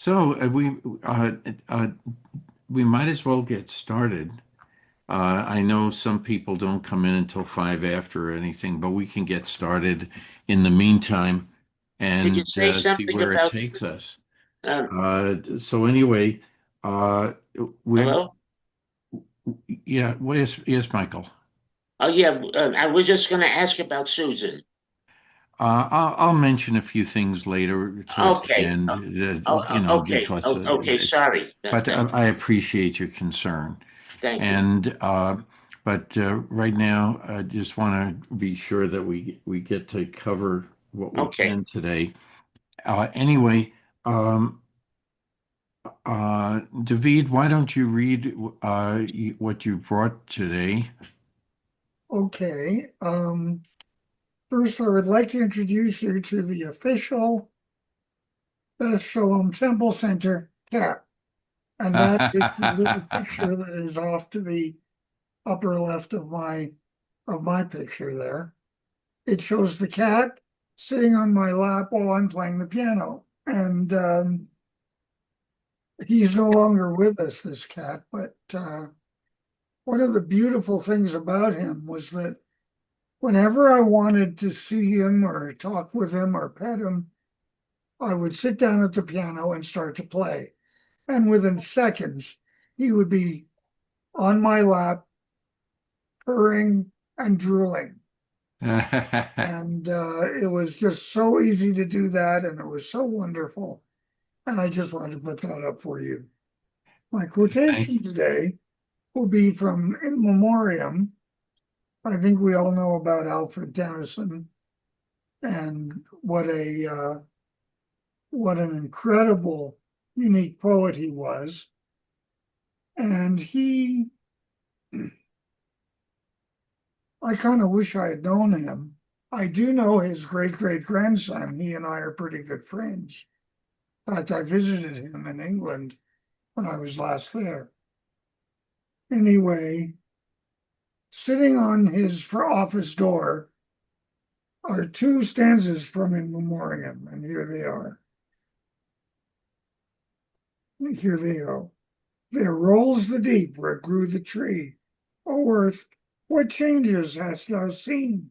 So we might as well get started. I know some people don't come in until five after or anything, but we can get started in the meantime Did you and say see something where it about, takes us. uh, So anyway, uh, we're hello? yeah. Yes, Michael. Oh, yeah, I was just going to ask about Susan. I'll mention a few things later towards the Okay. end, Okay. because Okay. Sorry. but Thank I appreciate your concern. thank you. And but right now, I just want to be sure that we get to cover what we Okay. can today. Anyway, um, David, why don't you read what you brought today? Okay. First, I would like to introduce you to the official Beth Shalom Temple Center cap, and that is the little picture that is off to the upper left of my picture there. It shows the cat sitting on my lap while I'm playing the piano, and he's no longer with us, this cat. But one of the beautiful things about him was that whenever I wanted to see him or talk with him or pet him, I would sit down at the piano and start to play. And within seconds, he would be on my lap, purring and drooling. And it was just so easy to do that. And it was so wonderful. And I just wanted to put that up for you. My Thank quotation today will be from In Memoriam. I think we all know about Alfred Tennyson and what an incredible, unique poet he was. And I kind of wish I had known him. I do know his great grandson. He and I are pretty good friends. In fact, I visited him in England when I was last there. Anyway, sitting on his office door are two stanzas from In Memoriam, and here they are. Here they go. There rolls the deep where grew the tree. O earth, what changes hast thou seen?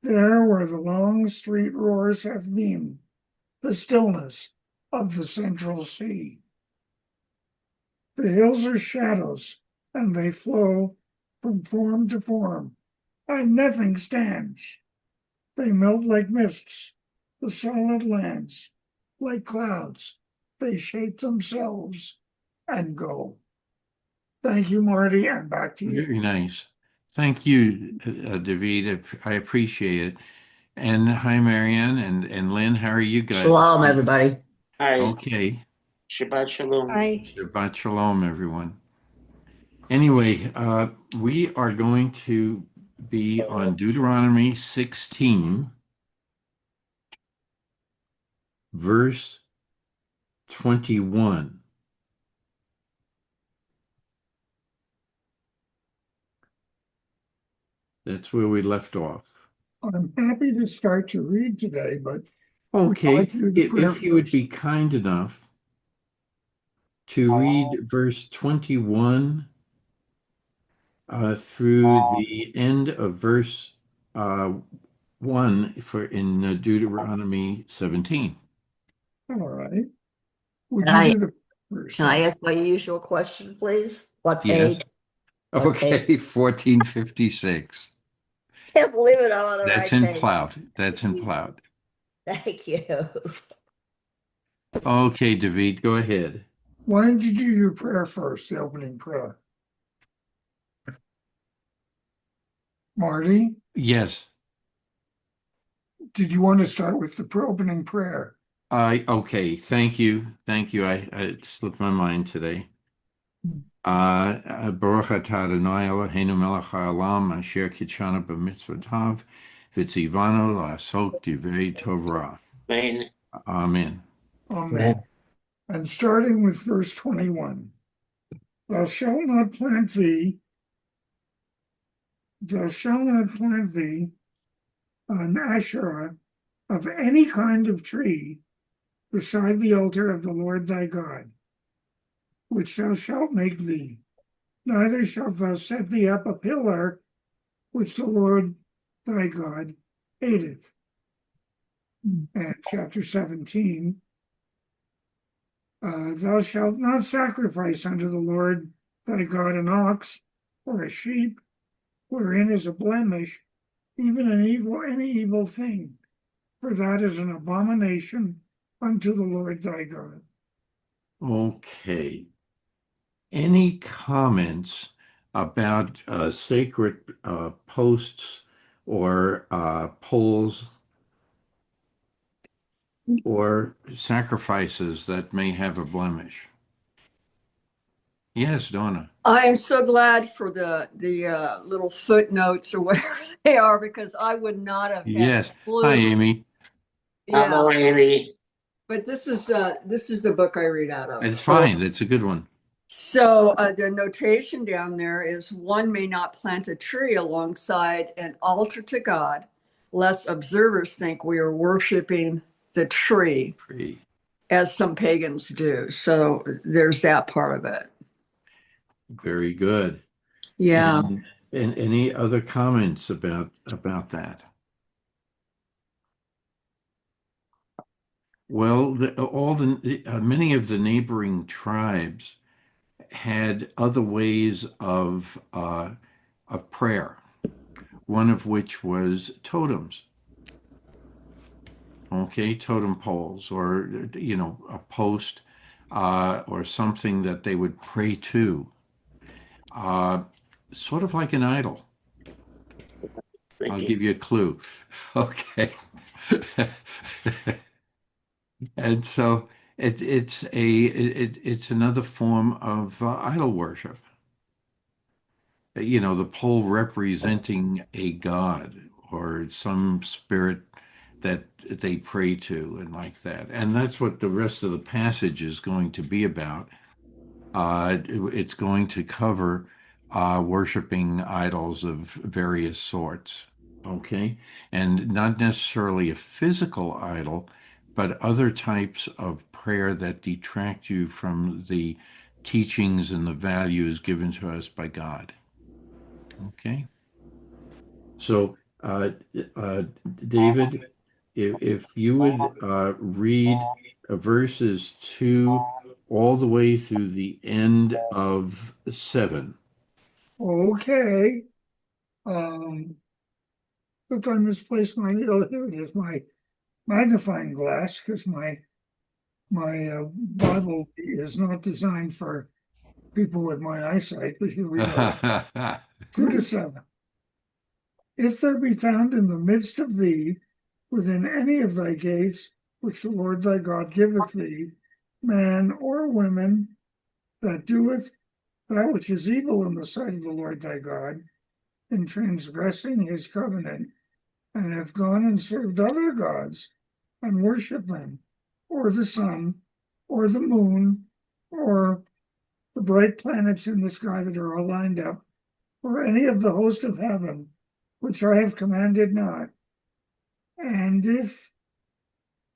There where the long street roars have been, the stillness of the central sea. The hills are shadows, and they flow from form to form, and nothing stands. They melt like mists, the solid lands, like clouds, they shape themselves and go. Thank you, Marty, and back to you. Very nice. Thank you, David. I appreciate it. And hi, Marianne and Lynn. How are you guys? Shalom, everybody. Hi. Okay. Shabbat Shalom. Hi. Shabbat shalom, everyone. Anyway, we are going to be on Deuteronomy 16, verse 21. That's where we left off. I'm happy to start to read today, but we'd like Okay, to do the prayer if you would first. be kind enough to read verse 21 through the end of verse uh, 1 for in Deuteronomy 17. All right. Would Can you I do the can first? I ask my usual question, please? What Yes. page? What page? Okay, 1456. Can't believe it. I'm on the That's right in page. Plout. That's in Plout. Thank you. Okay, David, go ahead. Why don't you do your prayer first, the opening prayer? Marty, Yes. did you want to start with the opening prayer? Okay, thank you. Thank you. I it slipped my mind today. Baruch atah Adonai Eloheinu melech haolam asher kitshanu b'mitzvotav v'tzivanu la'asok divrei Torah. Main. Amen. Amen. And starting with verse 21. Thou shalt not plant thee, thou shalt not plant thee an Asherah of any kind of tree beside the altar of the Lord thy God, which thou shalt make thee. Neither shalt thou set thee up a pillar which the Lord thy God hateth. And chapter 17, thou shalt not sacrifice unto the Lord thy God an ox or a sheep, wherein is a blemish, even any evil thing, for that is an abomination unto the Lord thy God. Okay. Any comments about sacred posts or poles or sacrifices that may have a blemish? Yes, Donna. I am so glad for the little footnotes or whatever they are, because I would not have had Yes. a Hi, clue. Amy. Hello, Yeah, Amy. but this is the book I read out of. It's So, fine. It's a good one. the notation down there is one may not plant a tree alongside an altar to God, lest observers think we are worshiping the tree, Pretty. as some pagans do. So there's that part of it. Very good. Yeah. And any other comments about that? Well, many of the neighboring tribes had other ways of prayer. One of which was totems. Okay, totem poles, or a post, or something that they would pray to, uh, sort of like an idol. I'll Thank give you a clue. Okay. And so it's another form of idol worship. The pole representing a god or some spirit that they pray to and like that. And that's what the rest of the passage is going to be about. It's going to cover worshiping idols of various sorts, okay? And not necessarily a physical idol, but other types of prayer that detract you from the teachings and the values given to us by God. Okay? So, David, if you would read verses 2 all the way through the end of 7. Okay. Look, I misplaced my, oh, here it is, my magnifying glass, because my Bible is not designed for people with my eyesight, but here we go. 2 to 7. If there be found in the midst of thee, within any of thy gates, which the Lord thy God giveth thee, man or woman that doeth that which is evil in the sight of the Lord thy God, in transgressing his covenant, and hath gone and served other gods, and worshipped them, or the sun, or the moon, or the bright planets in the sky that are all lined up, or any of the host of heaven, which I have commanded not. And if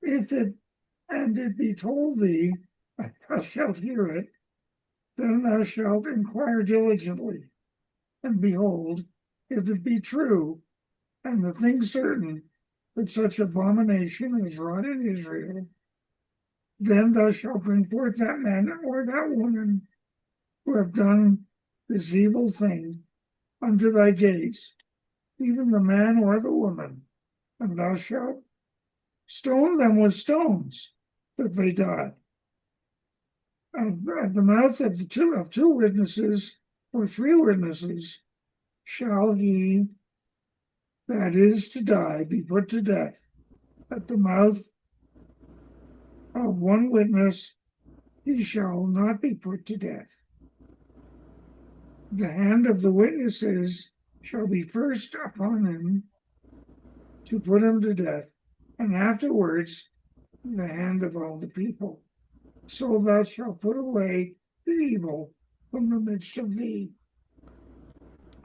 it be told thee, thou shalt hear it, then thou shalt inquire diligently. And behold, if it be true, and the thing certain, that such abomination is wrought in Israel, then thou shalt bring forth that man or that woman who have done this evil thing unto thy gates, even the man or the woman, and thou shalt stone them with stones, that they die. At the mouth of two witnesses or 3 witnesses shall he that is to die be put to death. At the mouth of 1 witness he shall not be put to death. The hand of the witnesses shall be first upon him to put him to death, and afterwards the hand of all the people. So thou shalt put away the evil from the midst of thee.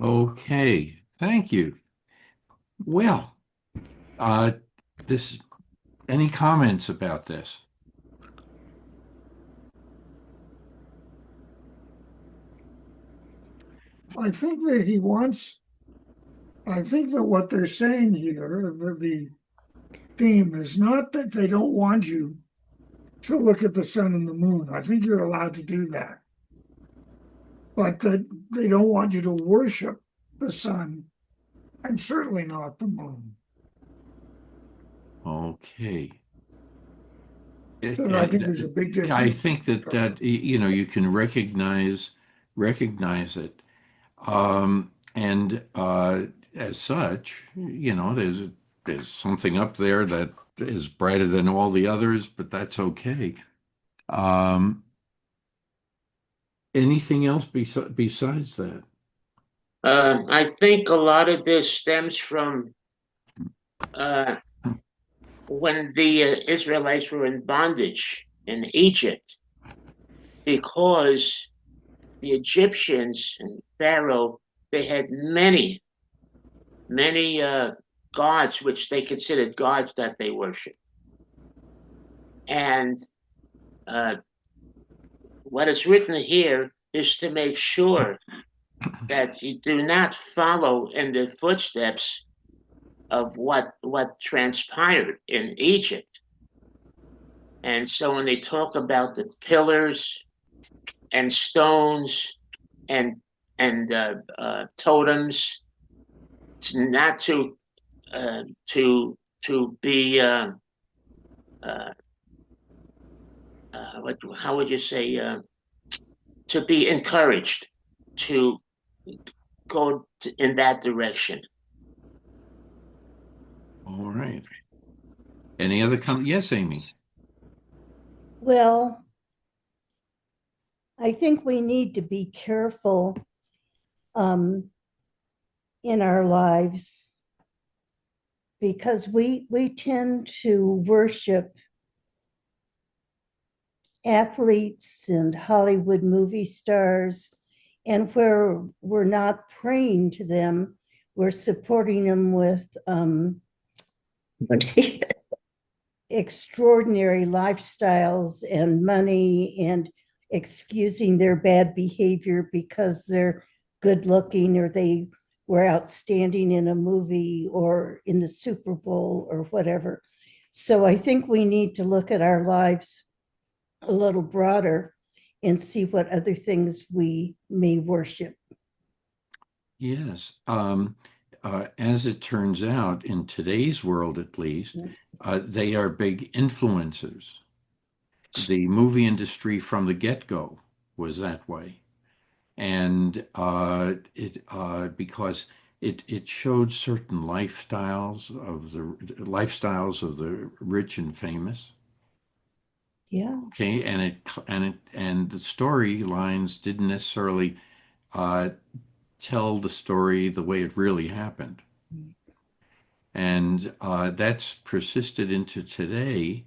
Okay, thank you. Well, this any comments about this? I think that he wants, I think that what they're saying here, the theme is not that they don't want you to look at the sun and the moon. I think you're allowed to do that. But that they don't want you to worship the sun and certainly not the moon. Okay. So I think there's a big I difference. think that you can recognize it, and as such, there's something up there that is brighter than all the others, but that's okay. Um, Anything else besides that? I think a lot of this stems from uh, when the Israelites were in bondage in Egypt, because the Egyptians and Pharaoh, they had many, many gods which they considered gods that they worshiped. And uh, what is written here is to make sure that you do not follow in the footsteps of what transpired in Egypt. And so when they talk about the pillars and stones and totems, not to be uh, what how would you say to be encouraged to go in that direction. All right. Any other comment? Yes, Amy. Well, I think we need to be careful in our lives because we tend to worship athletes and Hollywood movie stars, and where we're not praying to them, we're supporting them with extraordinary lifestyles and money and excusing their bad behavior because they're good looking or they were outstanding in a movie or in the Super Bowl or whatever. So I think we need to look at our lives a little broader and see what other things we may worship. Yes. As it turns out, in today's world at least, they are big influencers. The movie industry from the get-go was that way. And because it showed certain lifestyles of the rich and famous. Yeah. Okay, and the storylines didn't necessarily uh, tell the story the way it really happened. And that's persisted into today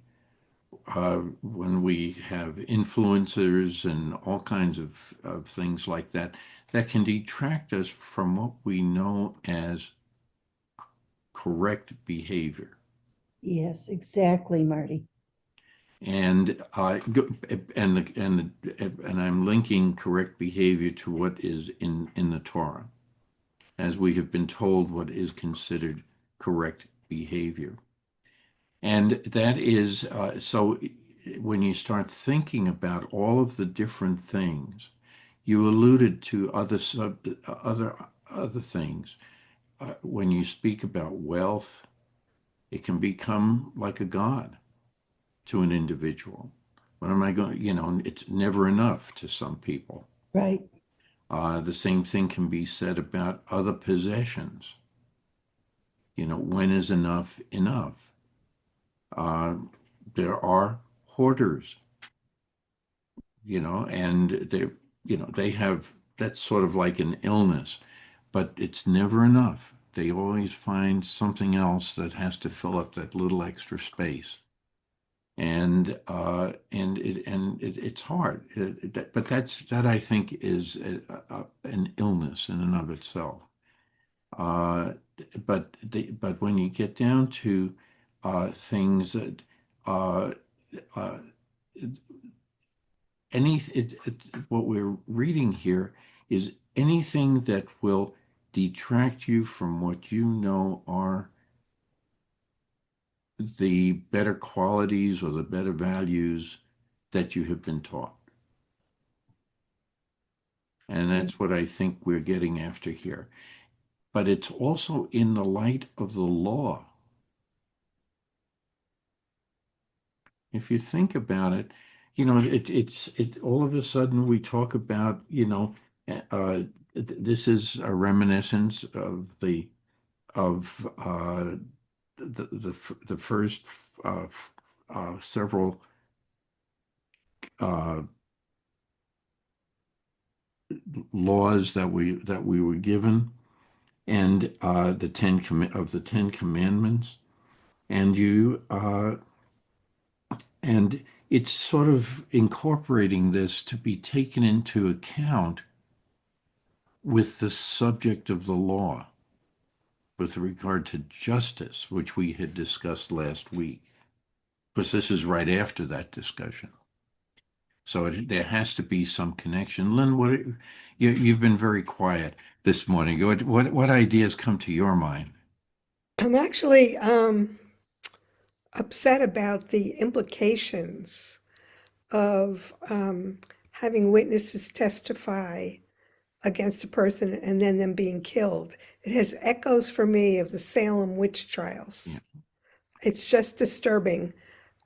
when we have influencers and all kinds of things like that that can detract us from what we know as correct behavior. Yes, exactly, Marty. And and I'm linking correct behavior to what is in the Torah, as we have been told what is considered correct behavior. And that is so when you start thinking about all of the different things, you alluded to other things. When you speak about wealth, it can become like a god to an individual. What am I going? It's never enough to some people. Right. The same thing can be said about other possessions. When is enough enough? Uh, there are hoarders, and they have that's sort of like an illness, but it's never enough. They always find something else that has to fill up that little extra space, it's hard. But that I think is an illness in and of itself. Uh, but when you get down to things that uh, uh, what we're reading here is anything that will detract you from what you know are the better qualities or the better values that you have been taught. And that's what I think we're getting after here. But it's also in the light of the law. If you think about it, it's all of a sudden we talk about, this is a reminiscence of the first several uh, laws that we were given, and the Ten Commandments, and and it's sort of incorporating this to be taken into account with the subject of the law with regard to justice, which we had discussed last week, because this is right after that discussion. So there has to be some connection. Lynn, you've been very quiet this morning. What ideas come to your mind? I'm actually upset about the implications of having witnesses testify against a person and then them being killed. It has echoes for me of the Salem witch trials. It's just disturbing.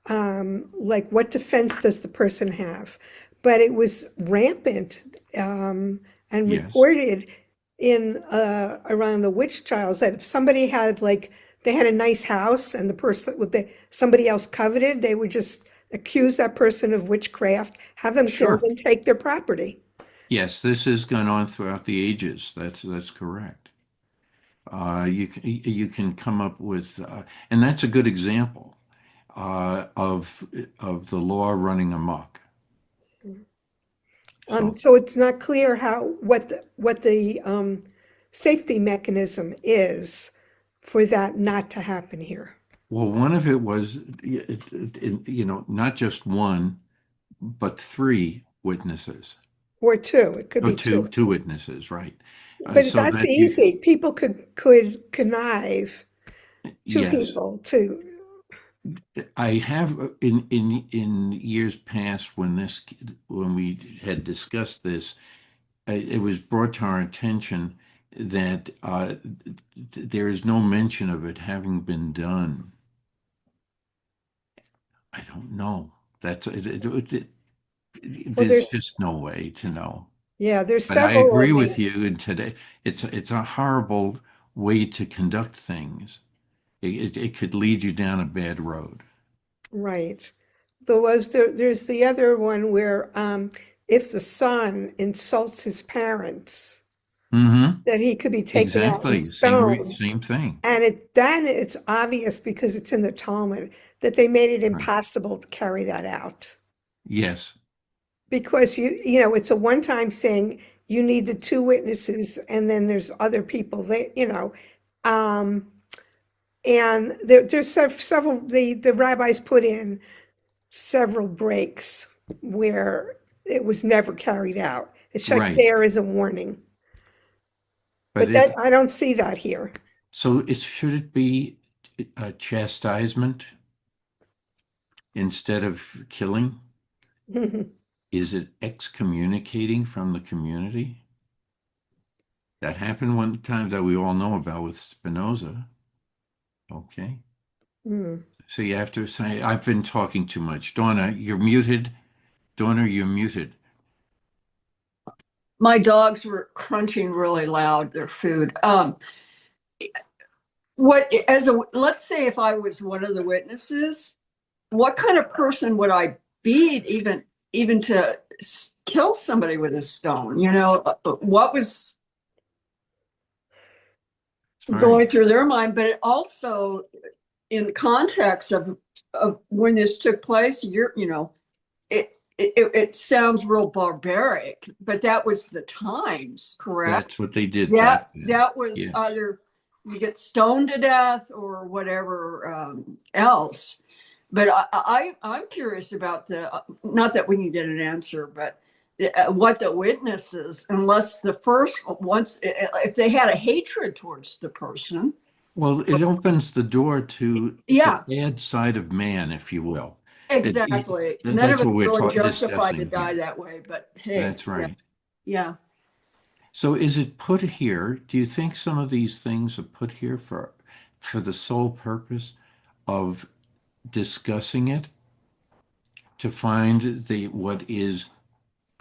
Like, what defense does the person have? But it was rampant and Yes. reported in around the witch trials that if somebody had they had a nice house and the person somebody else coveted, they would just accuse that person of witchcraft, have them Sure. killed, and take their property. Yes, this has gone on throughout the ages. That's correct. You can come up with, and that's a good example of the law running amok. So it's not clear what the safety mechanism is for that not to happen here. Well, one of it was, not just one, but three witnesses. Or two, it could Oh, be two. two witnesses, right? But So that's that you, easy. People could connive two yes, people to. I have in years past when we had discussed this, it was brought to our attention that there is no mention of it having been done. I don't know. Well, There's just no way to know. there's But I several agree with remains. you. And today, it's a horrible way to conduct things. It could lead you down a bad road. Right. There's the other one where if the son insults his parents, Mm-hmm. that he could be taken out and Exactly. stoned. Same thing. And then it's obvious because it's in the Talmud that they made it Right. impossible to carry that out. Yes. Because it's a one-time thing. You need the two witnesses, and then there's other people um, and there's several. The rabbis put in several breaks where it was never carried out. It's like Right. there is a warning, But but that I don't see that here. should it be a chastisement instead of killing? Is it excommunicating from the community? That happened one time that we all know about with Spinoza. Okay. So you have to say, I've been talking too much. Donna, you're muted. Donna, you're muted. My dogs were crunching really loud their food. Let's say if I was one of the witnesses, what kind of person would I be even to kill somebody with a stone? What was going through their mind? But it also, in context of when this took place, it sounds real barbaric, but that was the times, correct? That's what they did That back then. that was Yes. either you get stoned to death or whatever else. But I'm curious about not that we can get an answer, but what the witnesses, unless the first once, if they had a hatred towards the person. Well, it opens the door to Yeah, the bad side of man, if you will. exactly. None of That's us what we're really justified to discussing die here. that way, but hey, That's right. yeah. So is it put here? Do you think some of these things are put here for the sole purpose of discussing it, to find what is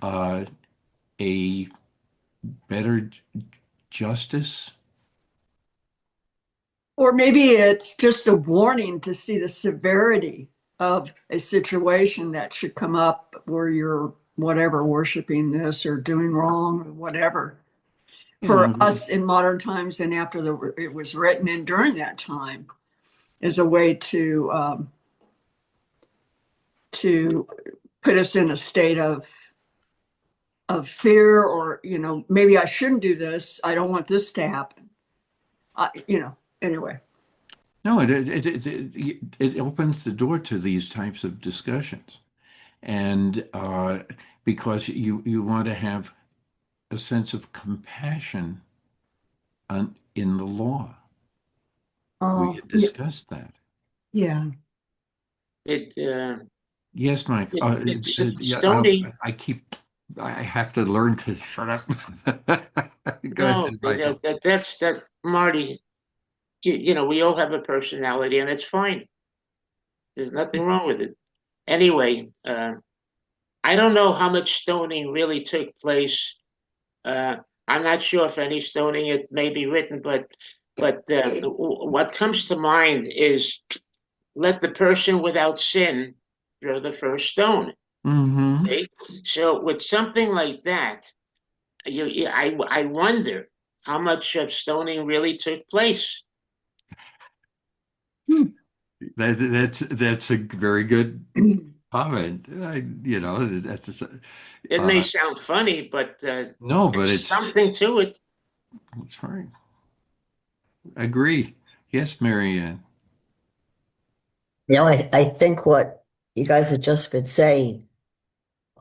uh, a better justice? Or maybe it's just a warning to see the severity of a situation that should come up where you're whatever worshiping this or doing wrong or whatever. You For know, us in modern times and after it was written and during that time, is a way to put us in a state of fear, or maybe I shouldn't do this. I don't want this to happen. Anyway. no, it opens the door to these types of discussions, and because you want to have a sense of compassion in the law. We Oh, had discussed that. yeah. It Yes, Mike. Yeah, stoning. I have to learn to shut up. Go No, ahead, Michael. that's that Marty. We all have a personality, and it's fine. There's nothing wrong with it. Anyway, I don't know how much stoning really took place. I'm not sure if any stoning it may be written, but what comes to mind is let the person without sin throw the first stone. Mm-hmm. Okay? So with something like that, I wonder how much of stoning really took place. That's a very good comment. It may Uh, sound funny, but no, but it's something to it. it's right. Agree. Yes, Marianne. I think what you guys have just been saying,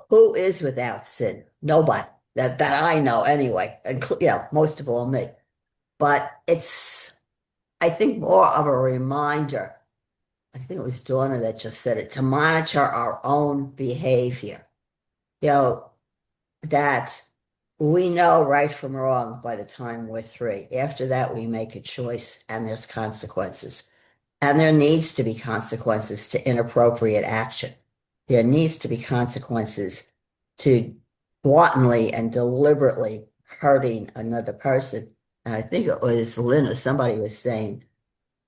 who is without sin? Nobody that I know anyway, and most of all me. But it's, I think, more of a reminder. I think it was Donna that just said it, to monitor our own behavior. You know, that we know right from wrong by the time we're three. After that, we make a choice and there's consequences. And there needs to be consequences to inappropriate action. There needs to be consequences to wantonly and deliberately hurting another person. And I think it was Lynn or somebody was saying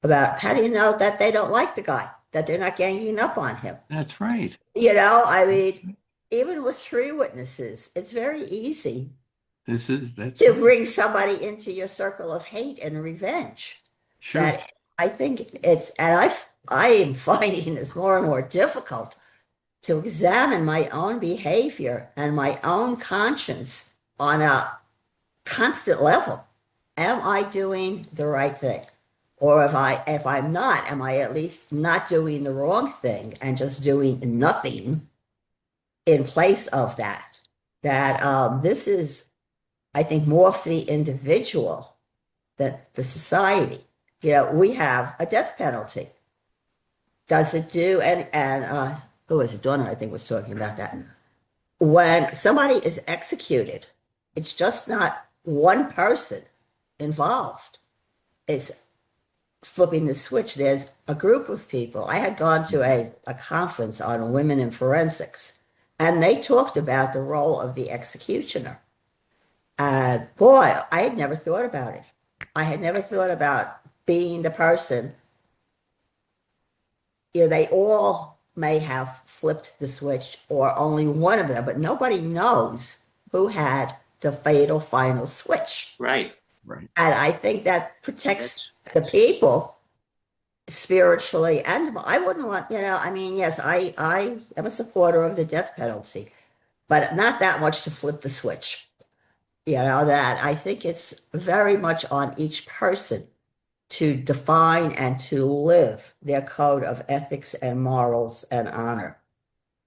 about, how do you know that they don't like the guy, that they're not ganging up on him? That's right. I mean, even with three witnesses, it's very easy That's to right. bring somebody into your circle of hate and revenge. Sure. That I think it's, and I am finding this more and more difficult to examine my own behavior and my own conscience on a constant level. Am I doing the right thing? Or if I'm not, am I at least not doing the wrong thing and just doing nothing in place of that? This is, I think, more for the individual than the society. We have a death penalty. Does it do, and who was it? Donna, I think, was talking about that. When somebody is executed, it's just not one person involved. It's flipping the switch. There's a group of people. I had gone to a conference on women in forensics, and they talked about the role of the executioner. And boy, I had never thought about it. I had never thought about being the person. They all may have flipped the switch, or only one of them, but nobody knows who had the fatal final switch. Right. Right. And I think that protects the people spiritually. And I wouldn't want, I mean, yes, I am a supporter of the death penalty, but not that much to flip the switch. That I think it's very much on each person to define and to live their code of ethics and morals and honor.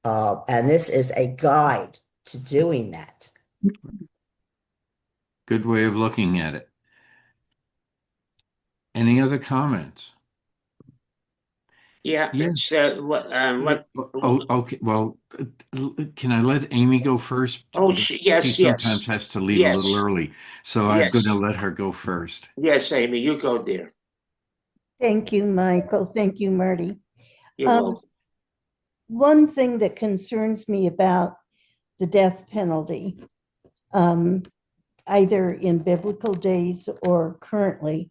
And this is a guide to doing that. Good way of looking at it. Any other comments? Yeah, Yes. what? Oh, okay. Well, can I let Amy go first? Oh, Because she yes, yes, sometimes has to leave a little yes, early. So I'm going to yes, let her go first. yes, Amy, you go there. Thank you, Michael. Thank you, Marty. You're Um, welcome. One thing that concerns me about the death penalty, um, either in biblical days or currently,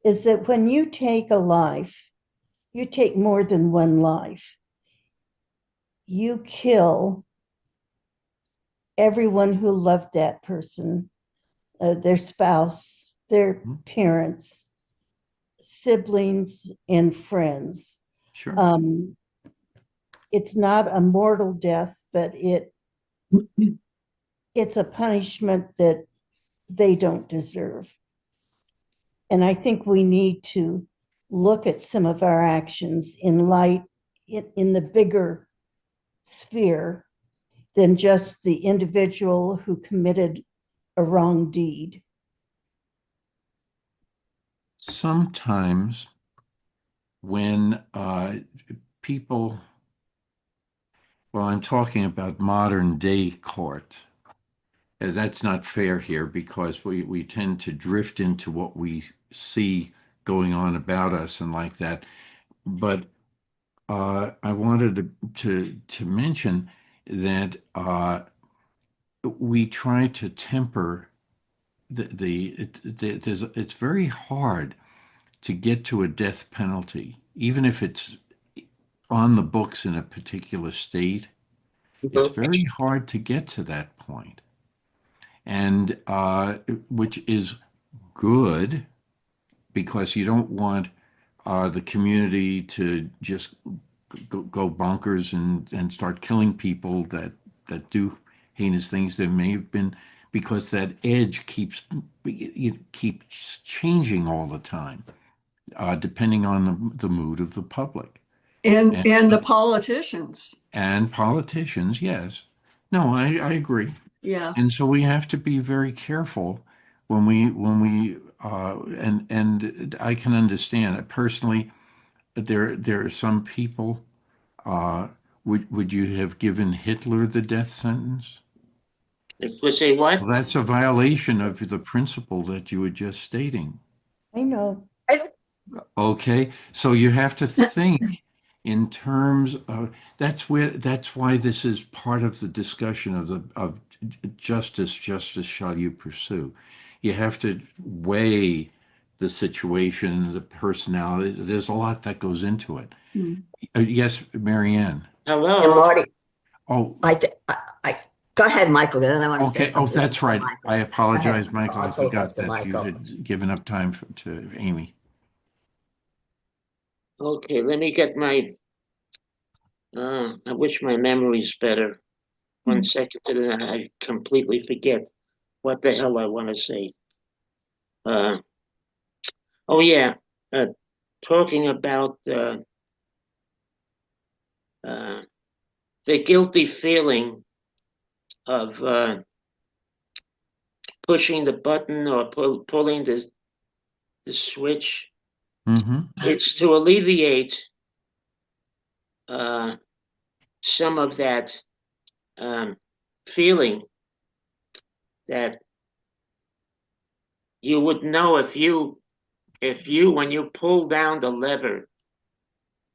is that when you take a life, you take more than one life. You kill everyone who loved that person, their spouse, their parents, siblings, and friends. Sure. It's not a mortal death, but it's a punishment that they don't deserve. And I think we need to look at some of our actions in light in the bigger sphere than just the individual who committed a wrong deed. Sometimes when people, well, I'm talking about modern day court. That's not fair here because we tend to drift into what we see going on about us and like that. But I wanted to mention that we try to temper it's very hard to get to a death penalty, even if it's on the books in a particular state. It's very hard to get to that point, and which is good because you don't want the community to just go bonkers and start killing people that do heinous things. There may have been because that edge keeps changing all the time, depending on the mood of the public And and and the politicians. and politicians. Yes, no, I agree. Yeah. And so we have to be very careful when we and I can understand it personally. There are some people. Uh, would you have given Hitler the death sentence? It was a Well, what? that's a violation of the principle that you were just stating. I know. Okay, so you have to think in terms of that's why this is part of the discussion of justice. Justice shall you pursue. You have to weigh the situation, the personality. There's a lot that goes into it. Mm. Yes, Marianne. And Hello. Marty, Oh, I go ahead, Michael, then I want to say okay. Oh, something that's before right. Michael. I Go ahead, apologize, Michael. Michael. I'll I take forgot after that you Michael. had given up time to Amy. Okay, let me get my. I wish my memory's better. 1 second, and then I completely forget what the hell I want to say. Uh, oh yeah, uh, talking about uh, the guilty feeling of pushing the button or pulling the switch. Mm-hmm. It's to alleviate uh, some of that um, feeling that you would know if you when you pull down the lever,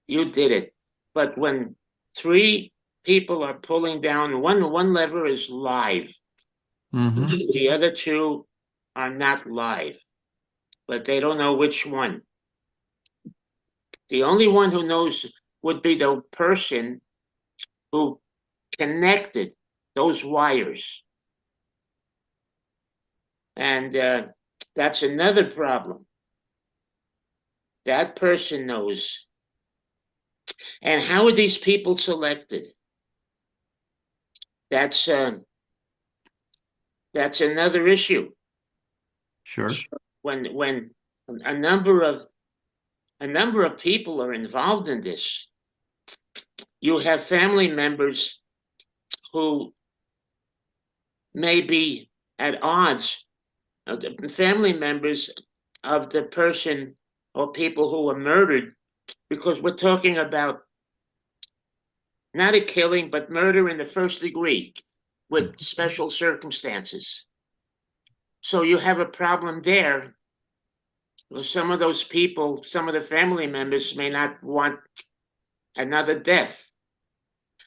you did it. But when three people are pulling down, one lever is live. Mm-hmm. The other two are not live, but they don't know which one. The only one who knows would be the person who connected those wires. And that's another problem. That person knows. And how are these people selected? That's uh, that's another issue. Sure. When a number of people are involved in this, you have family members who may be at odds, the family members of the person or people who were murdered, because we're talking about not a killing, but murder in the first degree with special circumstances. So you have a problem there. Some of those people, some of the family members may not want another death.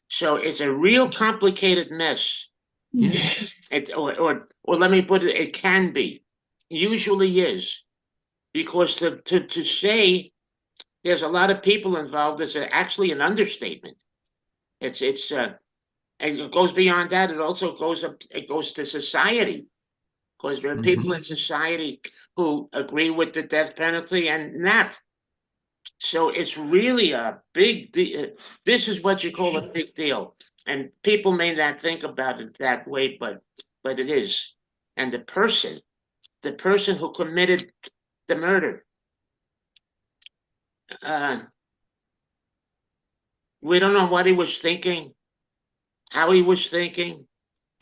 So it's a real complicated mess. Yeah. Or let me put it, it can be, usually is, because to say there's a lot of people involved is actually an understatement. It's and it goes beyond that. It also goes to society, because there are people in society who agree with the death penalty and not. So it's really a big deal. This is what you call a big deal, and people may not think about it that way, but it is. And the person who committed the murder, uh, we don't know what he was thinking, how he was thinking,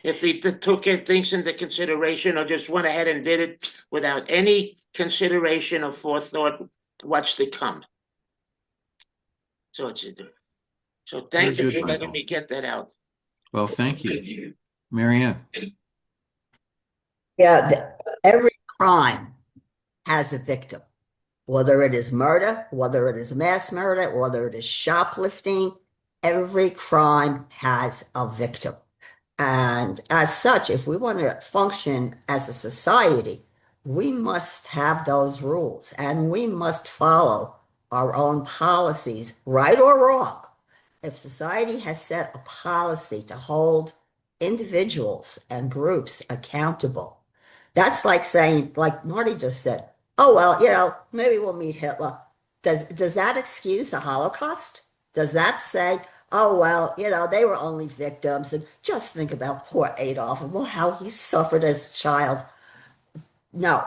if he took things into consideration or just went ahead and did it without any consideration or forethought what's to come. So thank you Very good, for letting Michael. me get that out. Well, thank you. Marianne. Yeah, every crime has a victim, whether it is murder, whether it is mass murder, whether it is shoplifting, every crime has a victim. And as such, if we want to function as a society, we must have those rules and we must follow our own policies, right or wrong. If society has set a policy to hold individuals and groups accountable, that's like saying, like Marty just said, oh, well, maybe we'll meet Hitler. Does that excuse the Holocaust? Does that say, oh, well, they were only victims, and just think about poor Adolf and well, how he suffered as a child? No,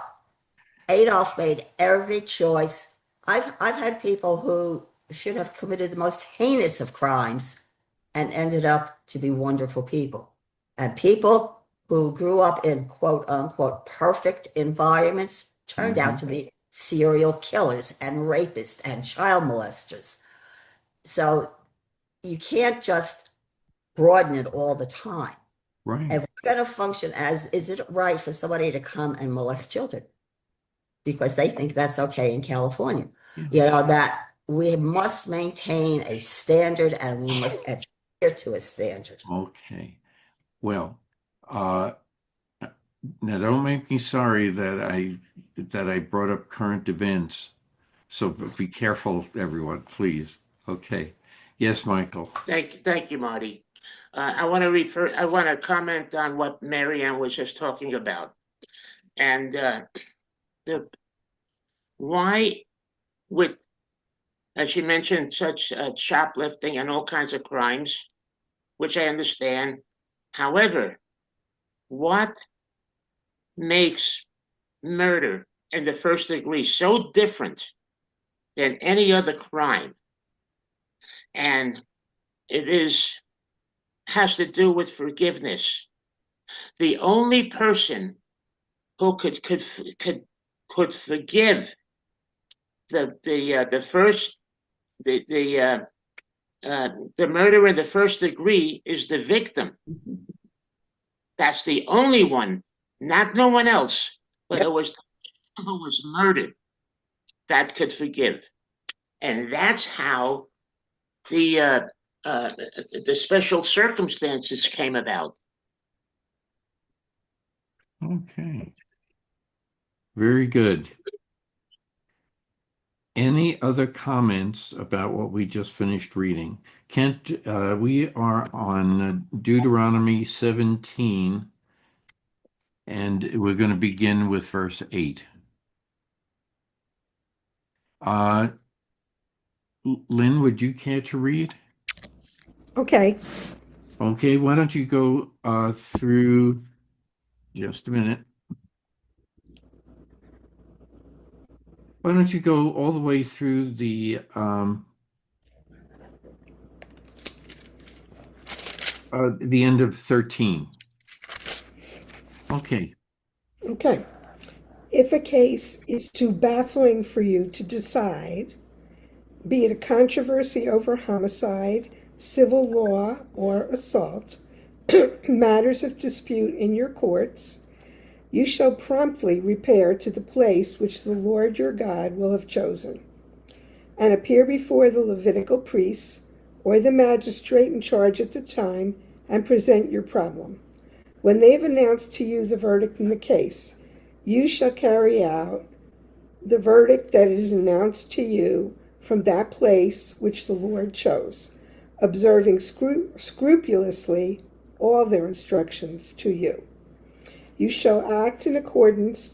Adolf made every choice. I've had people who should have committed the most heinous of crimes and ended up to be wonderful people. And people who grew up in quote unquote perfect environments turned out to be serial killers and rapists and child molesters. So you can't just broaden it all the time. Right. If we're going to function as, is it right for somebody to come and molest children? Because they think that's okay in California. Yeah. That we must maintain a standard and we must adhere to a standard. Okay. Well, now don't make me sorry that I brought up current events. So be careful, everyone, please. Okay. Yes, Michael. Thank you, Marty. I want to comment on what Marianne was just talking about, and the why with, as she mentioned, such shoplifting and all kinds of crimes, which I understand. However, what makes murder in the first degree so different than any other crime? And it has to do with forgiveness. The only person who could forgive the first the murder in the first degree is the victim. That's the only one, not no one else, but it was who was murdered that could forgive, and that's how the special circumstances came about. Okay. Very good. Any other comments about what we just finished reading? Kent, we are on Deuteronomy 17, and we're going to begin with verse 8. Lynn, would you care to read? Okay. Okay, why don't you go through, just a minute. Why don't you go all the way through the end of 13? Okay. Okay. If a case is too baffling for you to decide, be it a controversy over homicide, civil law, or assault, matters of dispute in your courts, you shall promptly repair to the place which the Lord your God will have chosen, and appear before the Levitical priests or the magistrate in charge at the time and present your problem. When they have announced to you the verdict in the case, you shall carry out the verdict that is announced to you from that place which the Lord chose, observing scrupulously all their instructions to you. You shall act in accordance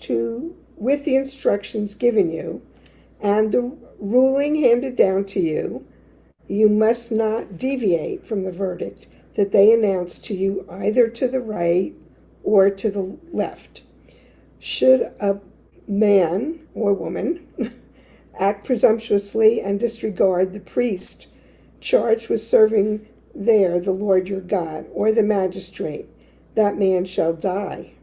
with the instructions given you and the ruling handed down to you. You must not deviate from the verdict that they announce to you either to the right or to the left. Should a man or woman act presumptuously and disregard the priest charged with serving there the Lord your God, or the magistrate, that man shall die.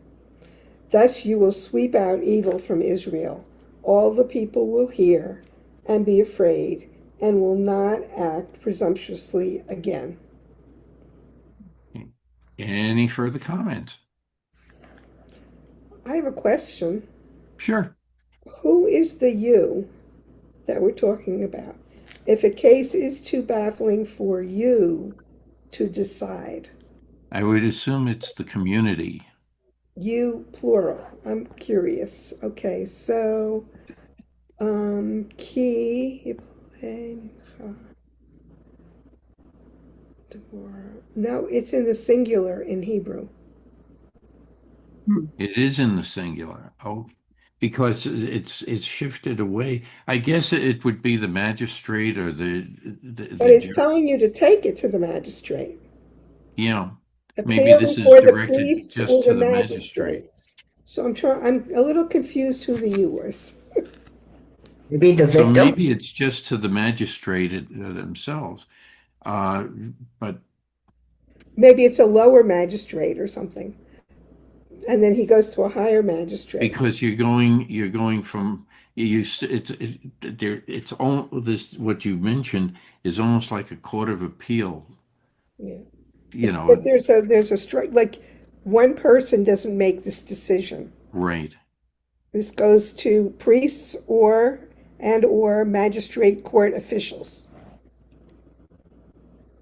Thus you will sweep out evil from Israel. All the people will hear and be afraid and will not act presumptuously again. Any further comments? I have a question. Sure. Who is the you that we're talking about? If a case is too baffling for you to decide, I would assume it's the community. you plural. I'm curious. Okay, so ki no, it's in the singular in Hebrew. It is in the singular. Oh, because it's shifted away. I guess it would be the magistrate or But the it's jury. telling you to take it to the magistrate. Yeah. Maybe Appear this is before the directed priests just or the to the magistrate. magistrate. So I'm a little confused who the you was. Maybe the So victim. maybe it's just to the magistrate themselves. Uh, but Maybe it's a lower magistrate or something. And then he goes to a higher magistrate. because you're going from it's all this what you mentioned is almost like a court of appeal, Yeah. you But know, there's a strike, like one person doesn't make this decision. right. This goes to priests or magistrate court officials.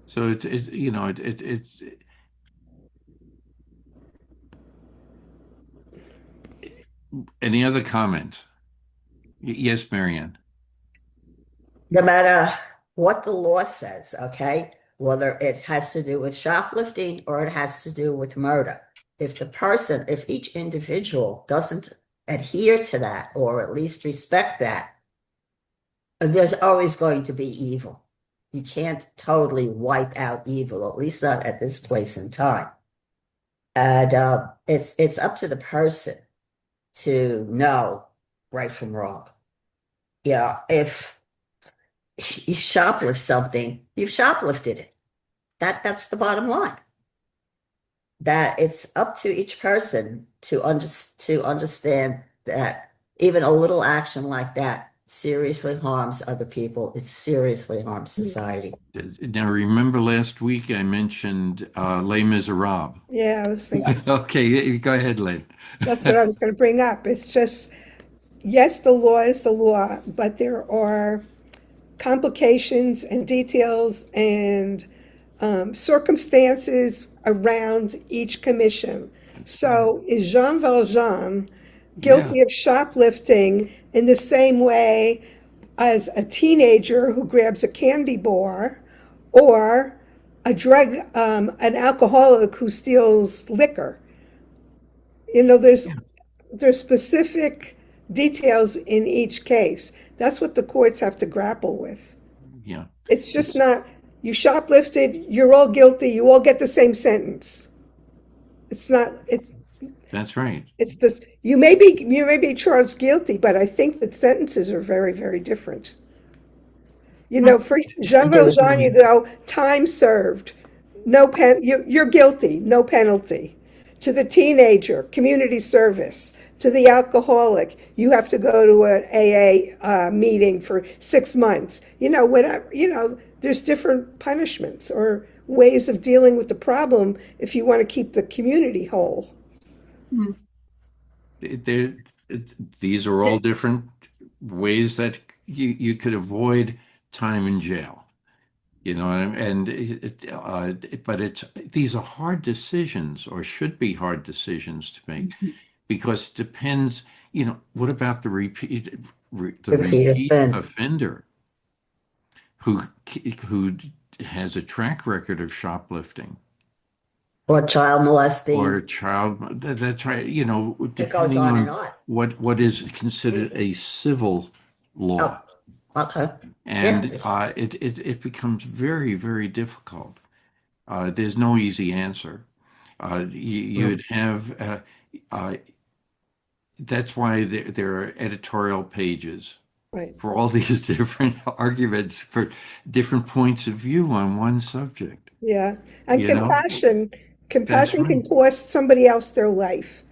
So it's any other comments? Yes, Marianne. No matter what the law says, okay, whether it has to do with shoplifting or it has to do with murder, if each individual doesn't adhere to that or at least respect that, there's always going to be evil. You can't totally wipe out evil, at least not at this place in time. And it's up to the person to know right from wrong. Yeah, if you shoplift something, you've shoplifted it. That's the bottom line. That it's up to each person to understand that even a little action like that seriously harms other people. It seriously harms society. Now, remember last week I mentioned Les Miserables. Yeah, I was thinking Okay, go ahead, Lynn. that's what I was going to bring up. It's just, yes, the law is the law, but there are complications and details and circumstances around each commission. So is Jean Valjean Yeah, guilty of shoplifting in the same way as a teenager who grabs a candy bar or an alcoholic who steals liquor? You know, yeah, there's specific details in each case. That's what the courts have to grapple with. yeah. It's just It's not, you shoplifted, you're all guilty, you all get the same sentence. It's not, that's right. it's this, you may be charged guilty, but I think that sentences are very, very different. You know, for It's to Jean do with Valjean, you go, time served, no you're guilty, no penalty. To the teenager, community service. To the alcoholic, you have to go to an AA meeting for 6 months. Whatever, there's different punishments or ways of dealing with the problem if you want to keep the community whole. Mm. There, these are all different ways that you could avoid time in jail. But these are hard decisions, or should be hard decisions to make, because it depends. What about the Repeat repeat offense offender who who has a track record of shoplifting or child or molesting. a child? That's right. It goes Depending on and on on. what is considered a civil law, Oh, okay. Yeah. and it becomes very, very difficult. There's no easy answer. You'd have uh, that's why there are editorial pages Right. for all these different arguments for different points of view on one subject. Yeah. And You know, compassion. that's Compassion right. can cost somebody else their life.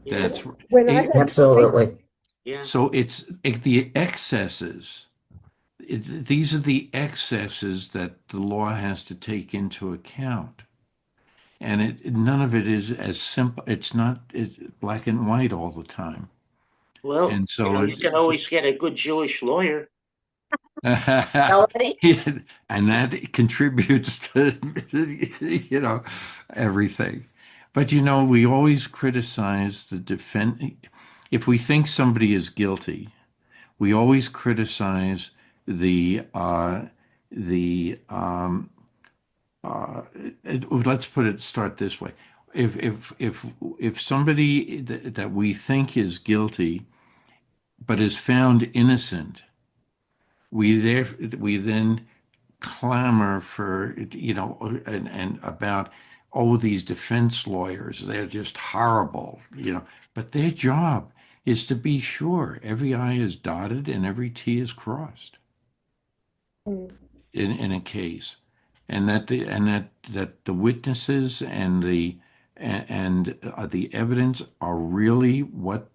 Yeah. That's right. When I had, Absolutely. Yeah. So it's the excesses. These are the excesses that the law has to take into account. And none of it is as simple. It's black and white all the time. Well, And so you can always get a good Jewish lawyer. Melanie? and that contributes to everything. But we always criticize the defense. If we think somebody is guilty, we always criticize the the uh, let's start this way. If somebody that we think is guilty but is found innocent, we then clamor for and about, oh, these defense lawyers, they're just horrible, but their job is to be sure every I is dotted and every T is crossed in a case, and that the witnesses and the evidence are really what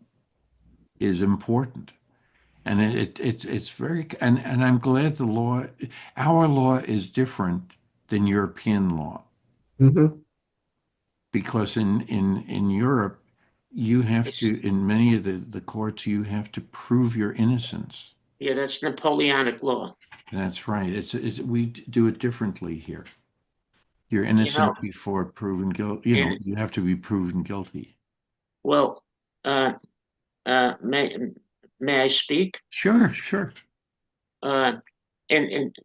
is important. And it's very, and I'm glad our law is different than European law, Hmm. because in Europe, you have It's, to, in many of the courts, you have to prove your innocence. yeah, that's Napoleonic law. That's right. We do it differently here. You're You know, innocent before proven guilty. and You have to be proven guilty. well, uh, may I speak? Sure, sure. Uh, and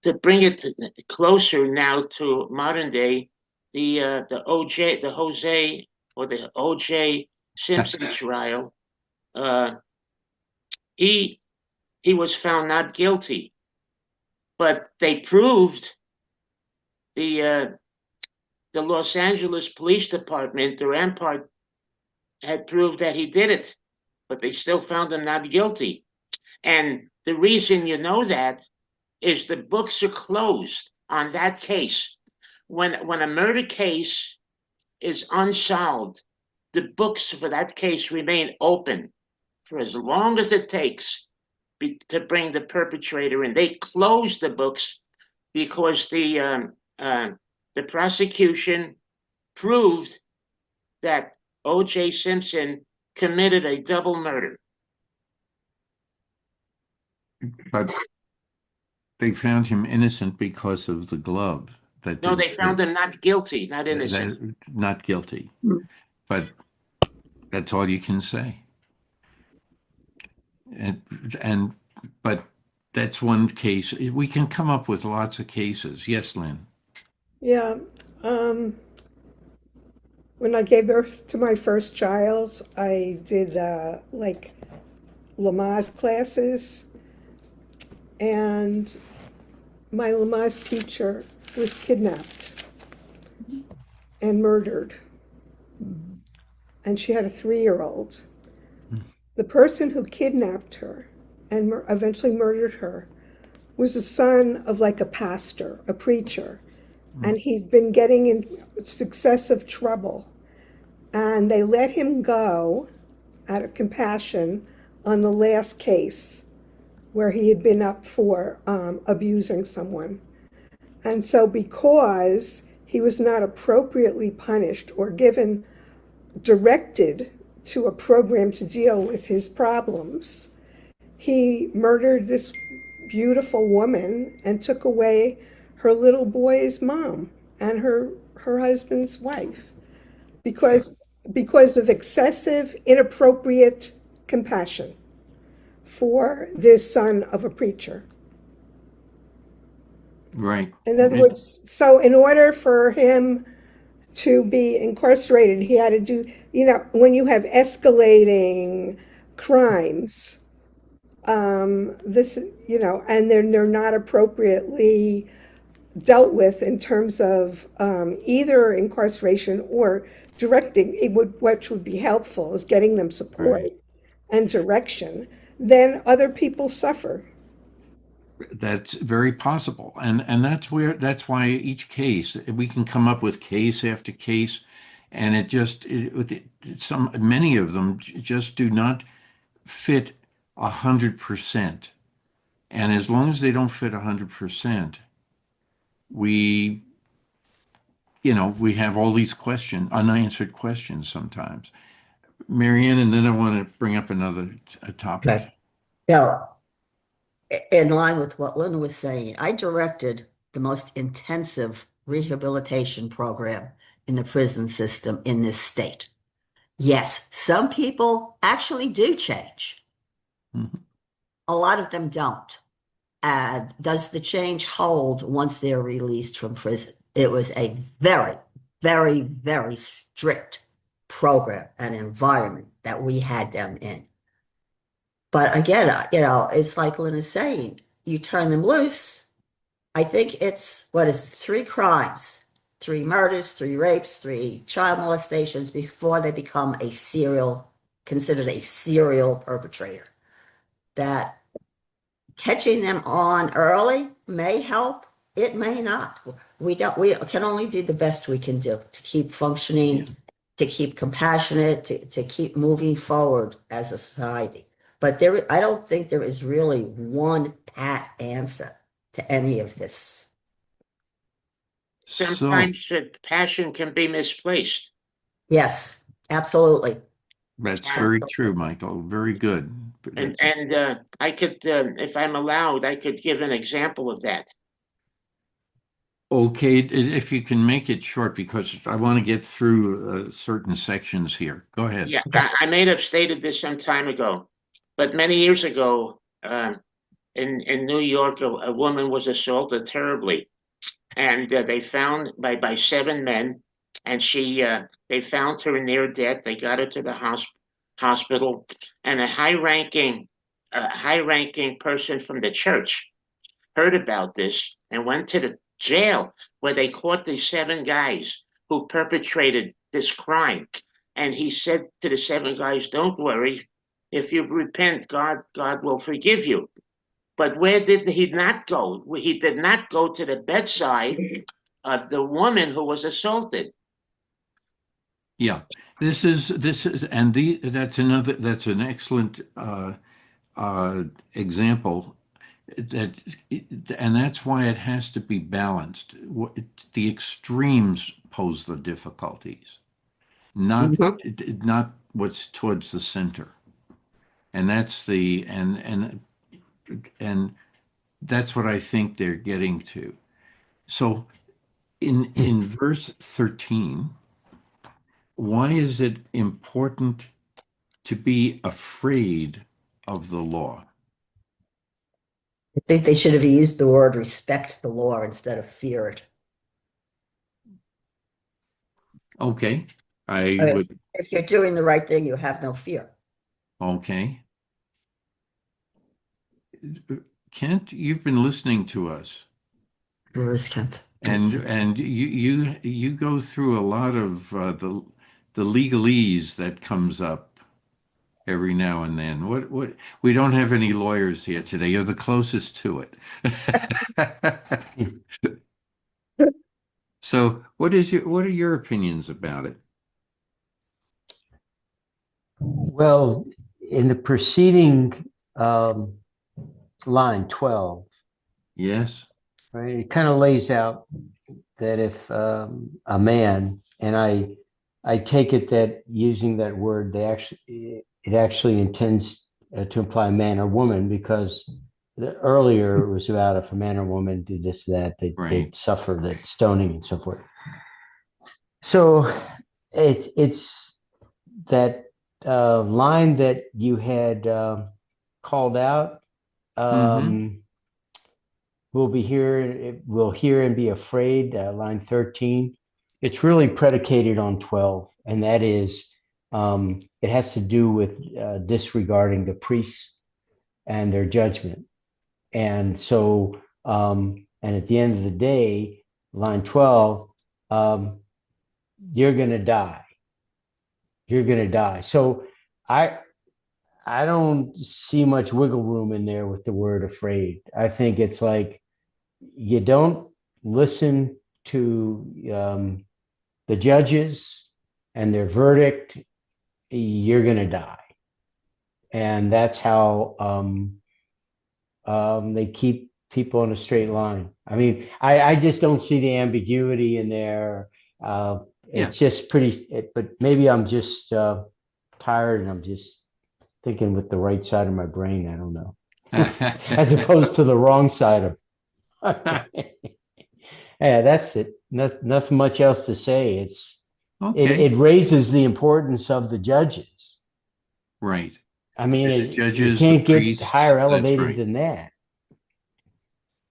to bring it closer now to modern day, the OJ Simpson trial, uh, he he was found not guilty, but they proved the uh, the Los Angeles Police Department, the Rampart, had proved that he did it, but they still found him not guilty. And the reason you know that is the books are closed on that case. When a murder case is unsolved, the books for that case remain open for as long as it takes to bring the perpetrator in. They close the books because the prosecution proved that O.J. Simpson committed a double murder. But they found him innocent because of the glove that No, did they found him not guilty, not innocent. not guilty. Mm. But that's all you can say. And and but that's one case. We can come up with lots of cases. Yes, Lynn. yeah. Um, when I gave birth to my first child, I did like Lamaze classes, and my Lamaze teacher was kidnapped and murdered, and she had a 3-year-old. The person who kidnapped her and eventually murdered her was the son of like a pastor, a preacher, and he'd been getting in successive trouble. and they let him go out of compassion on the last case where he had been up for abusing someone. And so, because he was not appropriately punished or directed to a program to deal with his problems, he murdered this beautiful woman and took away her little boy's mom and her husband's wife because of excessive, inappropriate compassion for this son of a preacher. Right. In other words, so in order for him to be incarcerated, he had to do, when you have escalating crimes, and they're not appropriately dealt with in terms of either incarceration or directing, which would be helpful is getting them support Right. and direction, then other people suffer. That's very possible. And that's why each case, we can come up with case after case, and many of them just do not fit 100%. And as long as they don't fit 100%, we, we have all these unanswered questions sometimes. Marianne, and then I want to bring up another topic. Okay. Now, in line with what Lynn was saying, I directed the most intensive rehabilitation program in the prison system in this state. Yes, some people actually do change. Mhm. A lot of them don't. And does the change hold once they're released from prison? It was a very, very, very strict program and environment that we had them in. But again, it's like Lynn is saying, you turn them loose. I think it's, what is it, 3 crimes, 3 murders, 3 rapes, 3 child molestations before they become considered a serial perpetrator. That catching them on early may help. It may not. We can only do the best we can do to keep functioning, to keep compassionate, to keep moving forward as a society. But I don't think there is really one pat answer to any of this. So Sometimes passion can be misplaced. Yes, absolutely. that's And very true, Michael. Very good. I could, if I'm allowed, I could give an example of that. Okay, if you can make it short, because I want to get through certain sections here. Go ahead. Yeah, I may have stated this some time ago, but many years ago, in New York, a woman was assaulted terribly, and they found by 7 men, and they found her near death. They got her to the hospital, and a high-ranking person from the church heard about this and went to the jail where they caught these 7 guys who perpetrated this crime. And he said to the 7 guys, "Don't worry. If you repent, God will forgive you." But where did he not go? He did not go to the bedside of the woman who was assaulted. Yeah, that's an excellent example. And that's why it has to be balanced. The extremes pose the difficulties, not Mhm. not what's towards the center. And that's the and that's what I think they're getting to. So in verse 13, why is it important to be afraid of the law? I think they should have used the word respect the law instead of fear it. Okay, I Uh, would. If you're doing the right thing, you have no fear. Okay. Kent, you've been listening to us, Riskant. and you go through a lot of the legalese that comes up every now and then. What we don't have any lawyers here today. You're the closest to it. So, what are your opinions about it? Well, in the preceding um, line 12, Yes. right, it kind of lays out that if a man, and I take it that using that word, it actually intends to imply man or woman, because earlier it was about if a man or woman do this, that, they'd Right. suffer that stoning and so forth. So it's that line that you had called out. Mm-hmm. Um, will hear and be afraid, line 13. It's really predicated on 12, and that is it has to do with disregarding the priests and their judgment. And so, and at the end of the day, line 12, um, you're going to die. You're going to die. So I, I don't see much wiggle room in there with the word afraid. I think it's like you don't listen to the judges and their verdict, you're going to die. And that's how they keep people in a straight line. I mean, I just don't see the ambiguity in there. Uh, Yeah. it's just but maybe I'm just tired and I'm just thinking with the right side of my brain. I don't know, as opposed to the wrong side of my brain. Yeah, that's it. Nothing much else to say. Okay. It raises the importance of the judges. Right. I mean, The you judges, the can't get priests. higher That's elevated right. than that.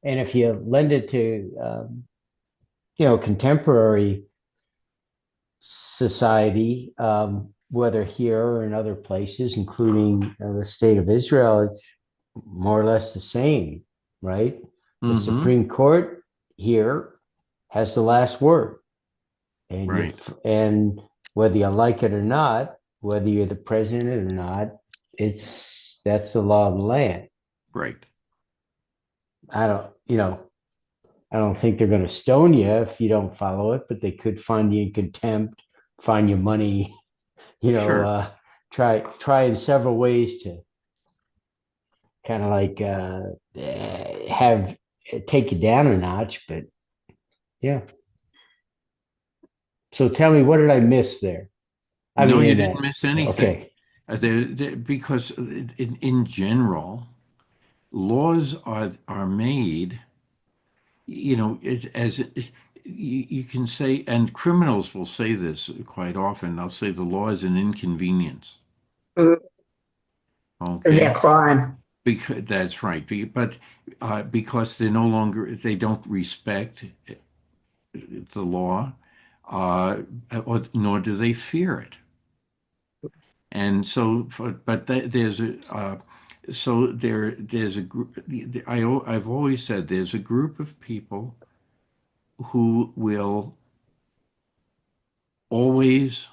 And if you lend it to, contemporary society, whether here or in other places, including the state of Israel, it's more or less the same, right? The Mm-hmm. Supreme Court here has the last word. And you Right. and whether you like it or not, whether you're the president or not, that's the law of the land. Right. I don't, I don't think they're going to stone you if you don't follow it, but they could find you in contempt, fine you money, you know, Sure. uh, try in several ways to kind of like have take you down a notch. But yeah. So tell me, what did I miss there? I No, mean, you in didn't that. miss anything. Okay. Because in general, laws are made, you can say, and criminals will say this quite often. They'll say the law is an inconvenience. Their Okay. crime. Because that's right. But because they don't respect the law, nor do they fear it. And so, but there's a, so there's a group. I've always said there's a group of people who will always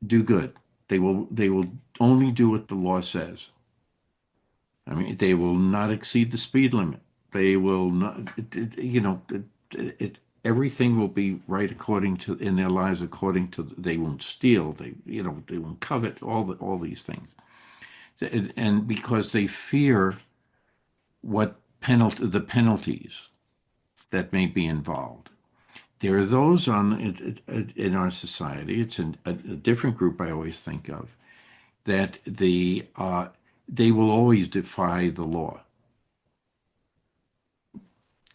do good. They will only do what the law says. I mean, they will not exceed the speed limit. They will not, everything will be right according to in their lives according to. They won't steal. They won't covet. All these things, and because they fear the penalties that may be involved. There are those in our society. It's a different group I always think of that they will always defy the law.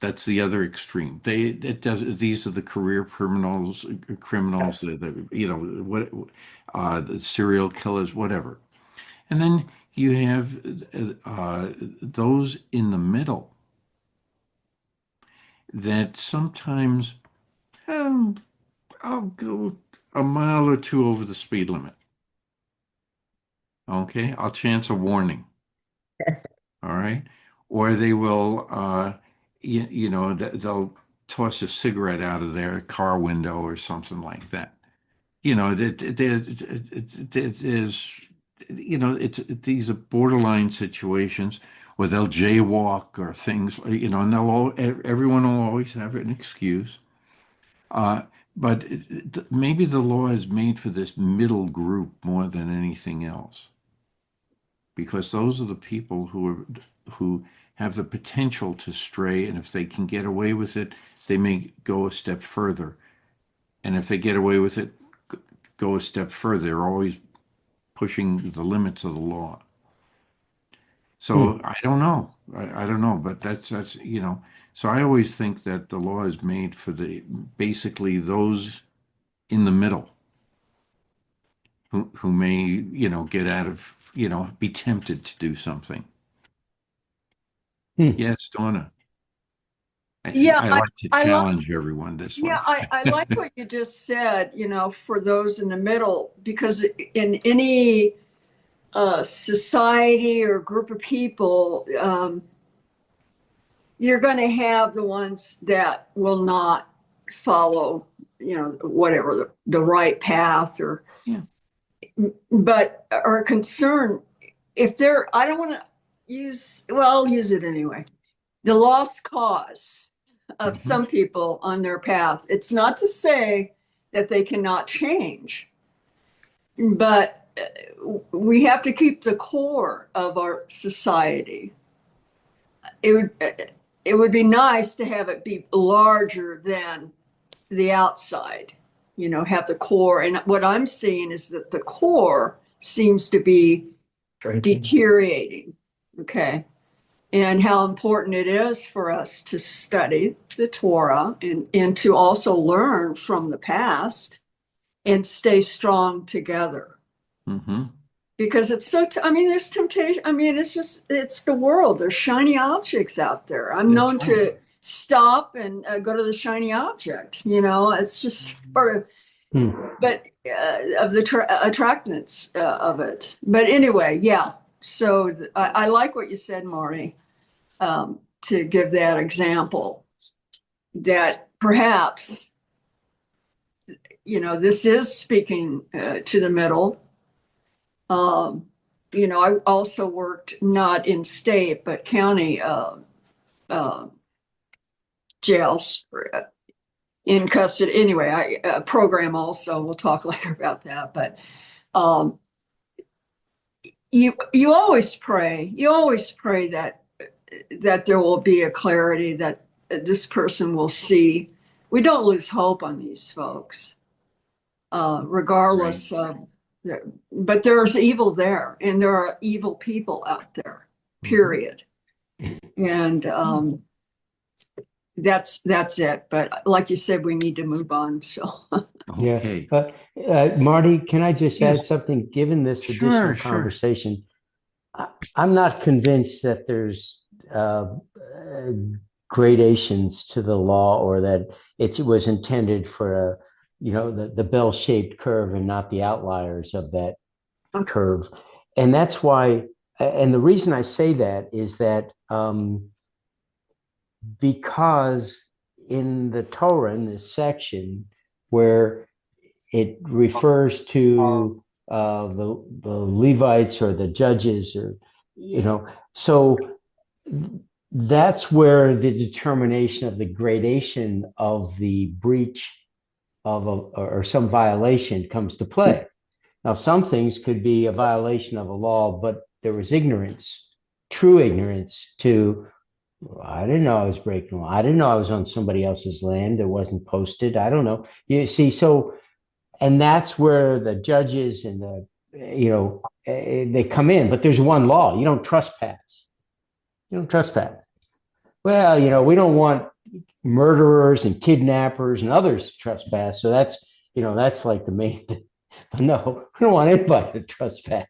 That's the other extreme. It does. These are the career criminals, what, the serial killers, whatever. And then you have those in the middle that sometimes, oh, I'll go a mile or two over the speed limit. Okay, I'll chance a warning. All right, or they will, they'll toss a cigarette out of their car window or something like that. There's, it's these are borderline situations where they'll jaywalk or things, and everyone will always have an excuse. But maybe the law is made for this middle group more than anything else, because those are the people who have the potential to stray, and if they can get away with it, they may go a step further. And if they get away with it, go a step further. They're always pushing the limits of the law. So I don't know. I don't know, but that's So I always think that the law is made for the basically those in the middle who may, get out of, be tempted to do something. Hmm. Yes, Donna. Yeah, I like to I like challenge everyone this way. I like what you just said, for those in the middle, because in any society or group of people, you're going to have the ones that will not follow, whatever the right path, or Yeah. but are concerned if they're, I don't want to use, well, I'll use it anyway, the lost cause of Mhm. some people on their path. It's not to say that they cannot change, but we have to keep the core of our society. It would be nice to have it be larger than the outside, have the core. And what I'm seeing is that the core seems to be deteriorating. Okay. And how important it is for us to study the Torah, and to also learn from the past and stay strong together. Mm-hmm. Because it's there's temptation. It's the world. There's shiny objects out there. I'm That's known right. to stop and go to the shiny object. It's just part of, Hmm. but of the attractants of it. But anyway, yeah. So I like what you said, Marty, to give that example, that perhaps, this is speaking to the middle. I also worked not in state, but county jails in custody. Anyway, I program also. We'll talk later about that. But you always pray. You always pray that there will be a clarity, that this person will see. We don't lose hope on these folks, regardless of. But there's evil there, and there are evil people out there. Period. And that's it. But like you said, we need to move on. So Yeah. Okay. Marty, can I just add Yes. something? Given this Sure, additional sure. conversation, I'm not convinced that there's gradations to the law, or that it was intended for the bell-shaped curve and not the outliers of that okay. curve. And that's why, and the reason I say that is that because in the Torah, in this section where it refers to the Levites or the judges, or so that's where the determination of the gradation of the breach of or some violation comes to play. Now, some things could be a violation of a law, but there was ignorance, true ignorance to, I didn't know I was breaking law. I didn't know I was on somebody else's land that wasn't posted. I don't know. You see, so, and that's where the judges and they come in, but there's one law. You don't trespass. You don't trespass. Well, we don't want murderers and kidnappers and others to trespass. So that's like the main thing. But no, we don't want anybody to trespass.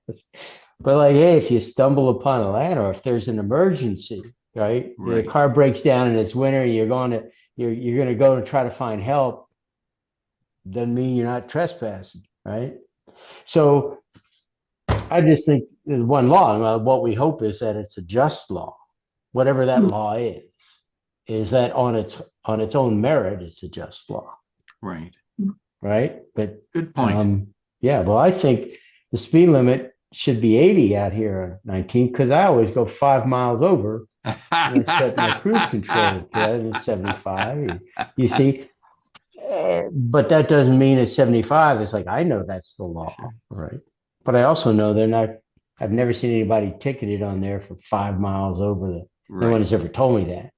But like, hey, if you stumble upon a land, or if there's an emergency, right? The Right. car breaks down and it's winter, you're going to go and try to find help. Doesn't mean you're not trespassing, right? So I just think there's one law. And what we hope is that it's a just law, whatever that law is that on its own merit, it's a just law, Right. right? But Good point. yeah, well, I think the speed limit should be 80 out here on 19, because I always go 5 miles over when I set my cruise control rather than 75. You see, But that doesn't mean at 75, it's like, I know that's the law, Sure. right? But I also know I've never seen anybody ticketed on there for 5 miles over no one Right. has ever told me that,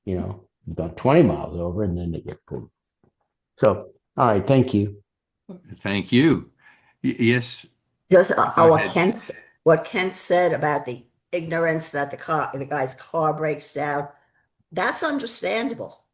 you've gone 20 miles over and then they get pulled. So, all right, thank you. Thank you. Yes, Just go ahead. what Kent said about the ignorance that the guy's car breaks down, that's understandable.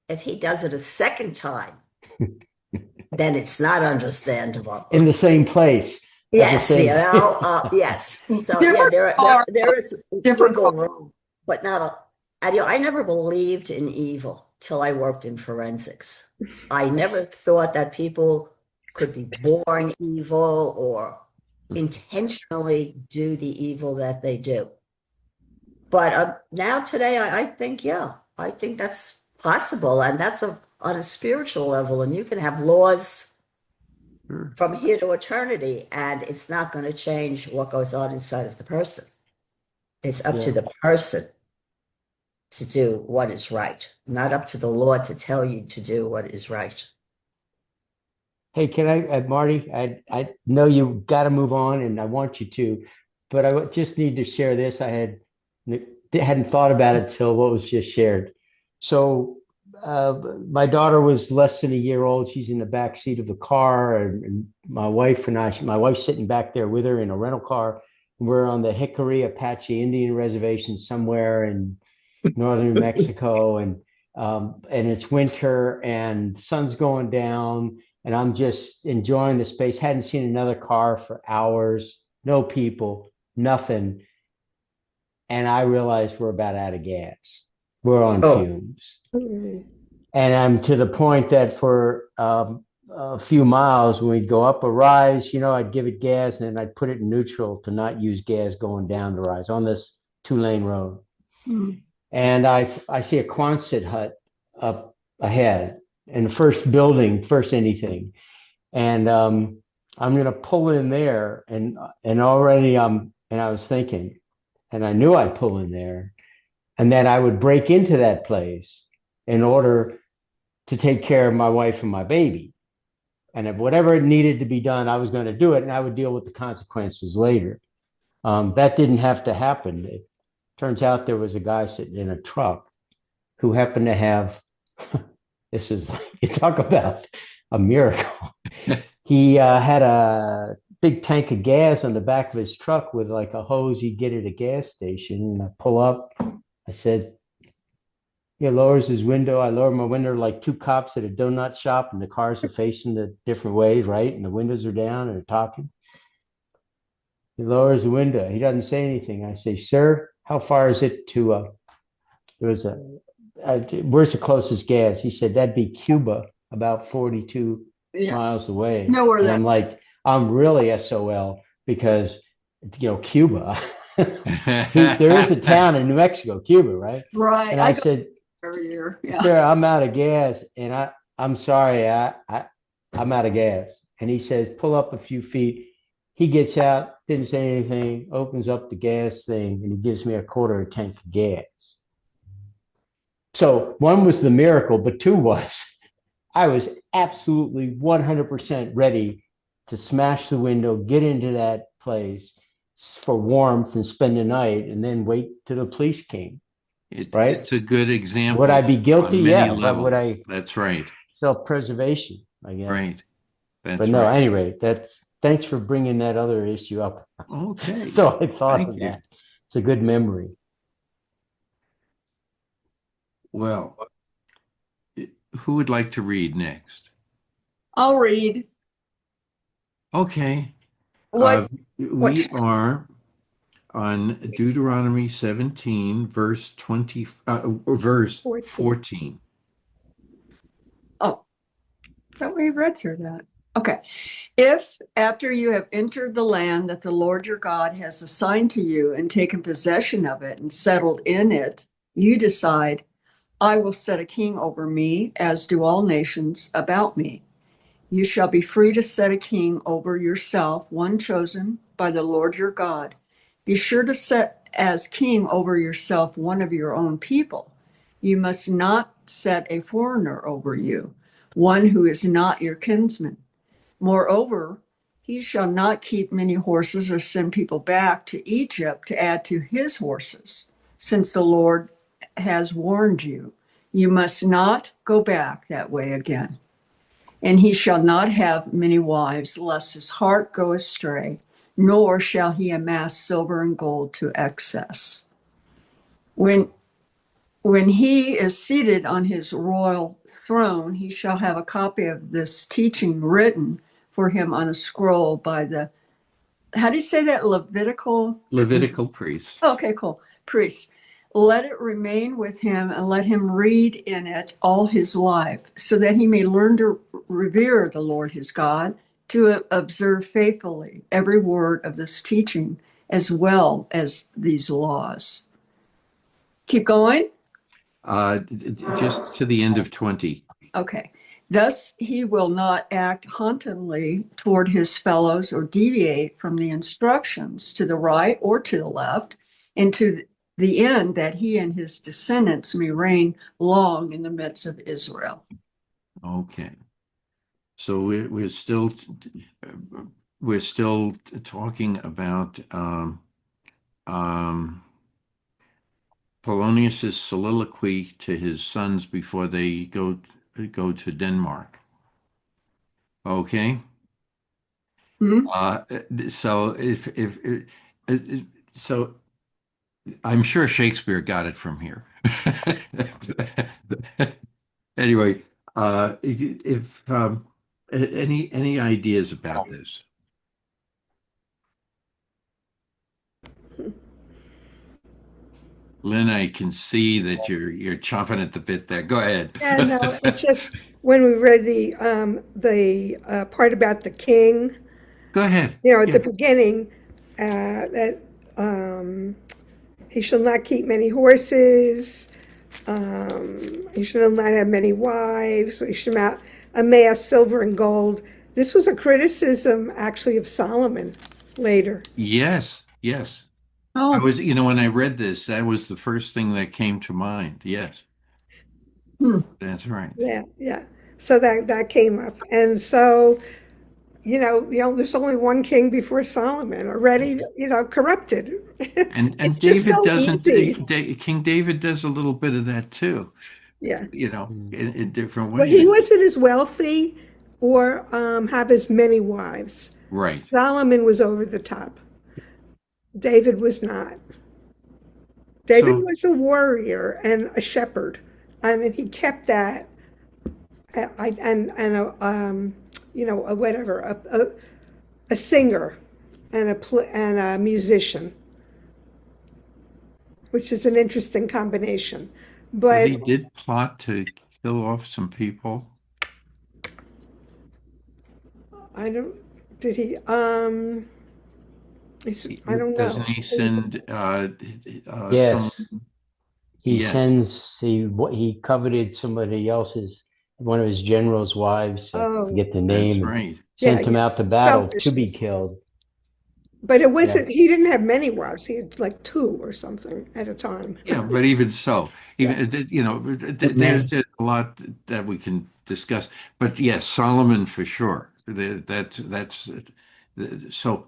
If he does it a second time, then it's not understandable. In the same place at the Yes, same. yes. So yeah, Different car, there is different car. wiggle room, but not a. I never believed in evil till I worked in forensics. I never thought that people could be born evil or intentionally do the evil that they do. But now today, I think, yeah, I think that's possible, and that's on a spiritual level, and you can have laws Sure. from here to eternity, and it's not going to change what goes on inside of the person. It's up to Yeah. the person to do what is right, not up to the law to tell you to do what is right. Hey, can Marty, I know you got to move on and I want you to, but I just need to share this. Hadn't thought about it till what was just shared. So, my daughter was less than a year old. She's in the back seat of the car, and my wife's sitting back there with her in a rental car. We're on the Hickory Apache Indian Reservation somewhere in northern New Mexico, and it's winter and the sun's going down, and I'm just enjoying the space. Hadn't seen another car for hours, no people, nothing. And I realized we're about out of gas. We're on Oh, fumes. And I'm to the point that for a few miles, when we'd go up a rise, I'd give it gas and then I'd put it in neutral to not use gas going down the rise on this 2-lane road. Mm. And I see a Quonset hut up ahead, and the first building, first anything, and I'm gonna pull in there, and already and I was thinking, and I knew I'd pull in there, and that I would break into that place in order to take care of my wife and my baby, and if whatever needed to be done, I was going to do it, and I would deal with the consequences later. That didn't have to happen. It turns out there was a guy sitting in a truck who happened to have this is you talk about a miracle. He had a big tank of gas on the back of his truck with like a hose you get at a gas station. And I pull up. I said, he lowers his window. I lower my window like two cops at a donut shop, and the cars are facing the different ways, right? And the windows are down and they're talking. He lowers the window. He doesn't say anything. I say, sir, how far is it to there was where's the closest gas? He said, that'd be Cuba, about 42 Yeah, miles away. know where And that. I'm like, I'm really SOL because, Cuba. There is a town in New Mexico, Cuba, right? Right, And I I go said, every year. Yeah. sir, I'm out of gas, and I'm sorry, I'm out of gas. And he says, pull up a few feet. He gets out, didn't say anything, opens up the gas thing, and he gives me a quarter of a tank of gas. So one was the miracle, but two was I was absolutely 100% ready to smash the window, get into that place for warmth and spend the night, and then wait till the police came. Right? It's a good Would I example be guilty? on many Yeah, but would levels. I That's right. self-preservation, I guess. Right. But That's no, right. anyway, thanks for bringing that other issue up. Okay. So I thought Thank of you. that. It's a good memory. Well, who would like to read next? I'll read. Okay. What We are on Deuteronomy 17, verse 20, verse 14. Oh, thought we read through that. Okay. If after you have entered the land that the Lord your God has assigned to you and taken possession of it and settled in it, you decide, I will set a king over me, as do all nations about me. You shall be free to set a king over yourself, one chosen by the Lord your God. Be sure to set as king over yourself one of your own people. You must not set a foreigner over you. one who is not your kinsman. Moreover, he shall not keep many horses or send people back to Egypt to add to his horses, since the Lord has warned you. You must not go back that way again. And he shall not have many wives, lest his heart go astray, nor shall he amass silver and gold to excess. When he is seated on his royal throne, he shall have a copy of this teaching written for him on a scroll by the, how do you say that? Levitical priest. Okay, cool. Priest. Let it remain with him and let him read in it all his life, so that he may learn to revere the Lord his God, to observe faithfully every word of this teaching, as well as these laws. Keep going. Just to the end of 20. Okay. Thus he will not act wantonly toward his fellows or deviate from the instructions to the right or to the left, and to the end that he and his descendants may reign long in the midst of Israel. Okay. So we're still talking about Polonius's soliloquy to his sons before they go to Denmark. Okay. Hmm? So if so, I'm sure Shakespeare got it from here. Anyway, if any ideas about this? Lynn, I can see that you're chomping at the bit there. Go ahead. Yeah, no, it's just when we read the part about the king, Go ahead. at the Yeah. beginning, that he shall not keep many horses, he shall not have many wives, he shall not amass silver and gold. This was a criticism actually of Solomon later. Yes. Yes. I Oh, was, when I read this, that was the first thing that came to mind. Yes, hmm. that's right. Yeah, yeah. So that came up. And so, there's only one king before Solomon already, corrupted. It's And just David so doesn't. easy. King David does a little bit of that too. Yeah. Hmm. In different Well, he ways. wasn't as wealthy or have as many wives. Right. Solomon was over the top. David was not. David So was a warrior and a shepherd, and he kept that. And a whatever, a singer and a musician, which is an interesting combination. but But he did plot to kill off some people. I don't. Did he? I don't Doesn't know. he send some? Yes, he Yes. sends he coveted somebody else's one of his general's wives. I Oh, forget the That's name, and right. yeah, sent him yeah. out to battle to be Selfishness. killed. But it Yeah. wasn't. He didn't have many wives. He had like two or something at a time. Yeah, but even so, Yeah. But there's man, a lot that we can discuss. But yes, Solomon for sure. That's so.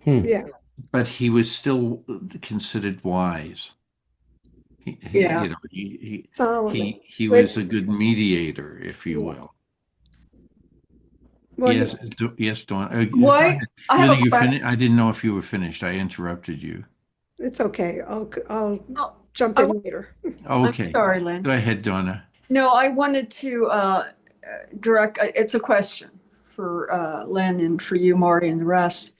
hmm, Yeah. But he was still considered wise. Yeah. Solomon. He But was a good mediator, if you yeah. will. Well, Yes, yes, Dawn. Go Why? ahead. I have Linda, a you question. finished? I didn't know if you were finished. I interrupted you. it's okay. I'll Oh, jump I, in later. I'm Okay. sorry, Lynn. Go ahead, Donna. No, I wanted to direct, it's a question for Lynn and for you, Marty, and the rest.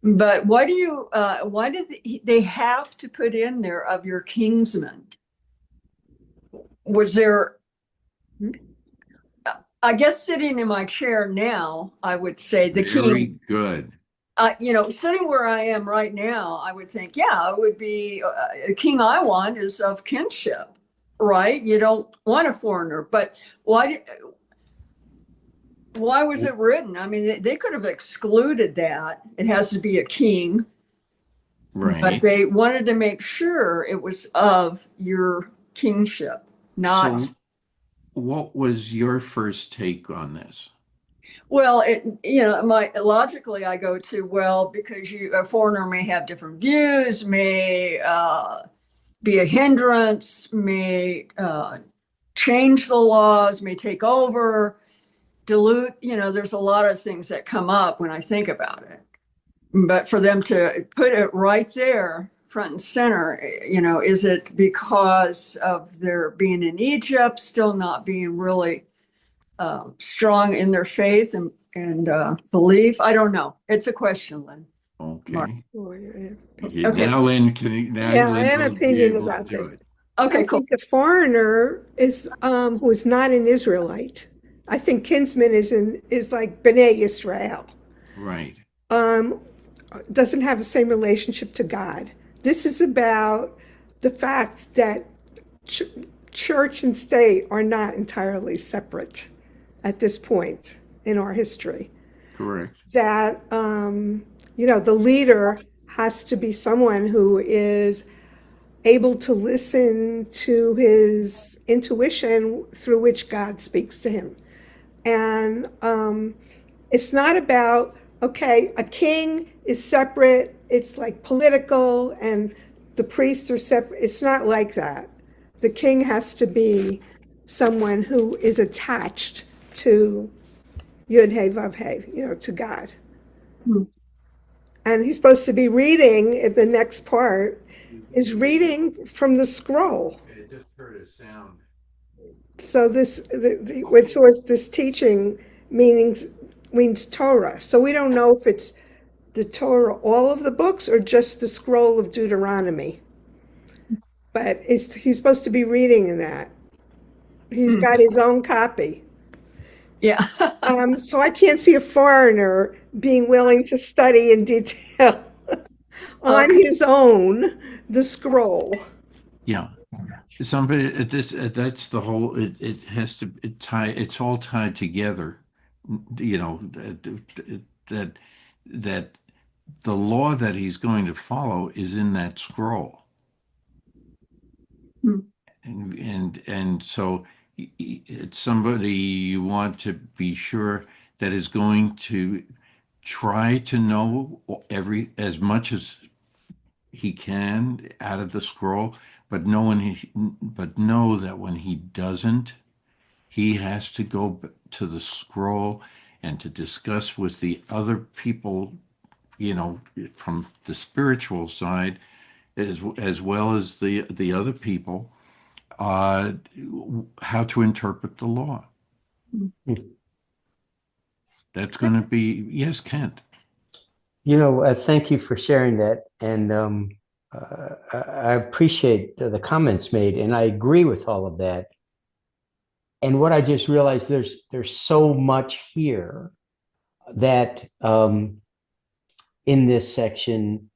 But why did they have to put in there of your kingsmen? Was there, I guess sitting in my chair now, I would say the king, Very good. sitting where I am right now, I would think, yeah, it would be a king I want is of kinship, right? You don't want a foreigner, but why why was it written? I mean, they could have excluded that. It has to be a king, but Right. they wanted to make sure it was of your kingship, not. So what was your first take on this? Well, logically I go to, well, because a foreigner may have different views, may be a hindrance, may change the laws, may take over, dilute. There's a lot of things that come up when I think about it. But for them to put it right there, front and center, is it because of their being in Egypt, still not being really strong in their faith and belief? I don't know. It's a question, Lynn. Mark. Okay. Yeah, Okay. Now Lynn can now I Lynn have an will be opinion able to about do this. it. Okay, I cool. think the foreigner is who is not an Israelite. I think kinsman is like B'nai Israel. Right. Um, doesn't have the same relationship to God. This is about the fact that ch- church and state are not entirely separate at this point in our history. Correct. That the leader has to be someone who is able to listen to his intuition through which God speaks to him. And it's not about, okay, a king is separate, it's like political, and the priests are separate. It's not like that. The king has to be someone who is attached to Yud Hey Vav Hey, to God. Hmm. And he's supposed to be reading, in the next part, is reading from the scroll. I just heard a sound. So which was this teaching means Torah. So we don't know if it's the Torah, all of the books, or just the scroll of Deuteronomy. But he's supposed to be reading in that. He's Hmm. got his own copy. Yeah. So I can't see a foreigner being willing to study in detail on Okay. his own the scroll. Yeah. Somebody this that's the whole it has to it's all tied together. That that the law that he's going to follow is in that scroll. Hmm. And so it's somebody you want to be sure that is going to try to know as much as he can out of the scroll, but know that when he doesn't, he has to go to the scroll and to discuss with the other people, from the spiritual side, as well as the other people, uh, how to interpret the law. That's going to be, yes, Kent. Thank you for sharing that. And I appreciate the comments made, and I agree with all of that. And what I just realized, there's so much here that in this section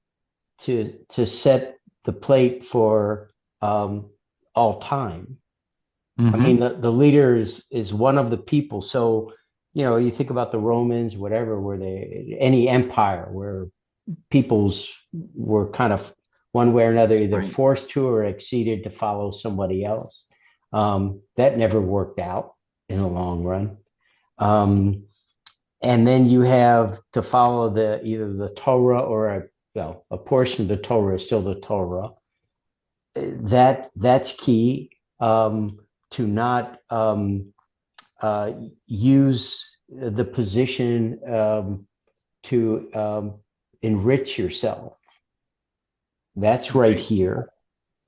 to set the plate for all time. I mean, Mm-hmm. the leader is one of the people. So, you think about the Romans, whatever, where any empire where peoples were kind of one way or another either Right. forced to or acceded to follow somebody else. That never worked out in the long run. And then you have to follow either the Torah or a portion of the Torah is still the Torah. That's key, to not use the position to enrich yourself. That's right here,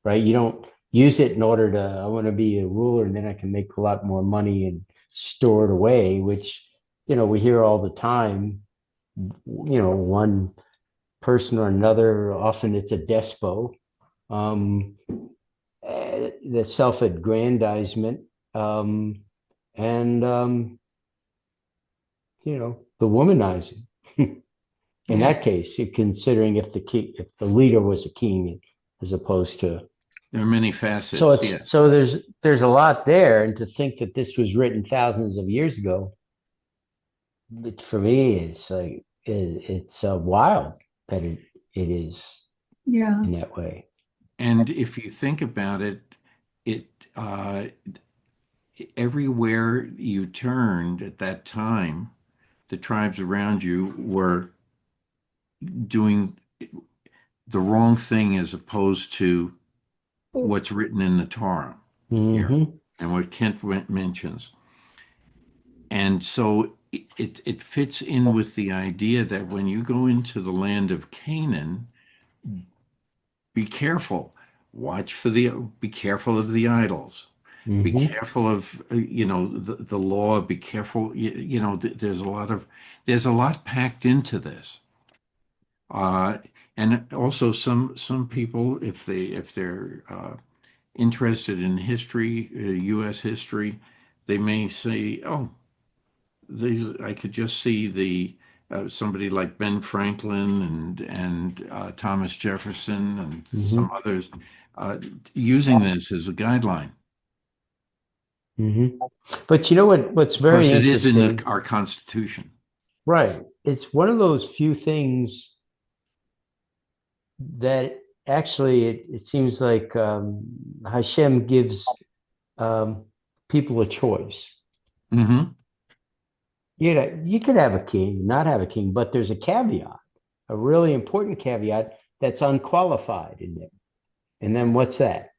right? You don't use it in order I want to be a ruler and then I can make a lot more money and store it away, which, we hear all the time, one person or another, often it's a despo, the self-aggrandizement, and, the womanizing. In Yeah. that case, considering if the leader was a king as opposed to. There are many So facets. it's Yes. so there's a lot there, and to think that this was written thousands of years ago, for me, it's like it's wild that it is Yeah. in that way. And if you think about it, it uh, everywhere you turned at that time, the tribes around you were doing the wrong thing as opposed to what's written in the Torah here Mm-hmm. and what Kent mentions. And so it fits in with the idea that when you go into the land of Canaan, be careful. Be careful of the idols. Be Mm-hmm. careful of, the law. Be careful. There's a lot packed into this. Uh, and also some people, if they're interested in history, U.S. history, they may say, "Oh, I could just see the somebody like Ben Franklin and Thomas Jefferson and some Mm-hmm. others uh, using this as a guideline Mm-hmm. But you know what's very because it is in interesting, our Constitution." right? It's one of those few things that actually it seems like Hashem gives um, people a choice. Hmm. You could have a king, not have a king, but there's a caveat, a really important caveat that's unqualified in there. And then what's that?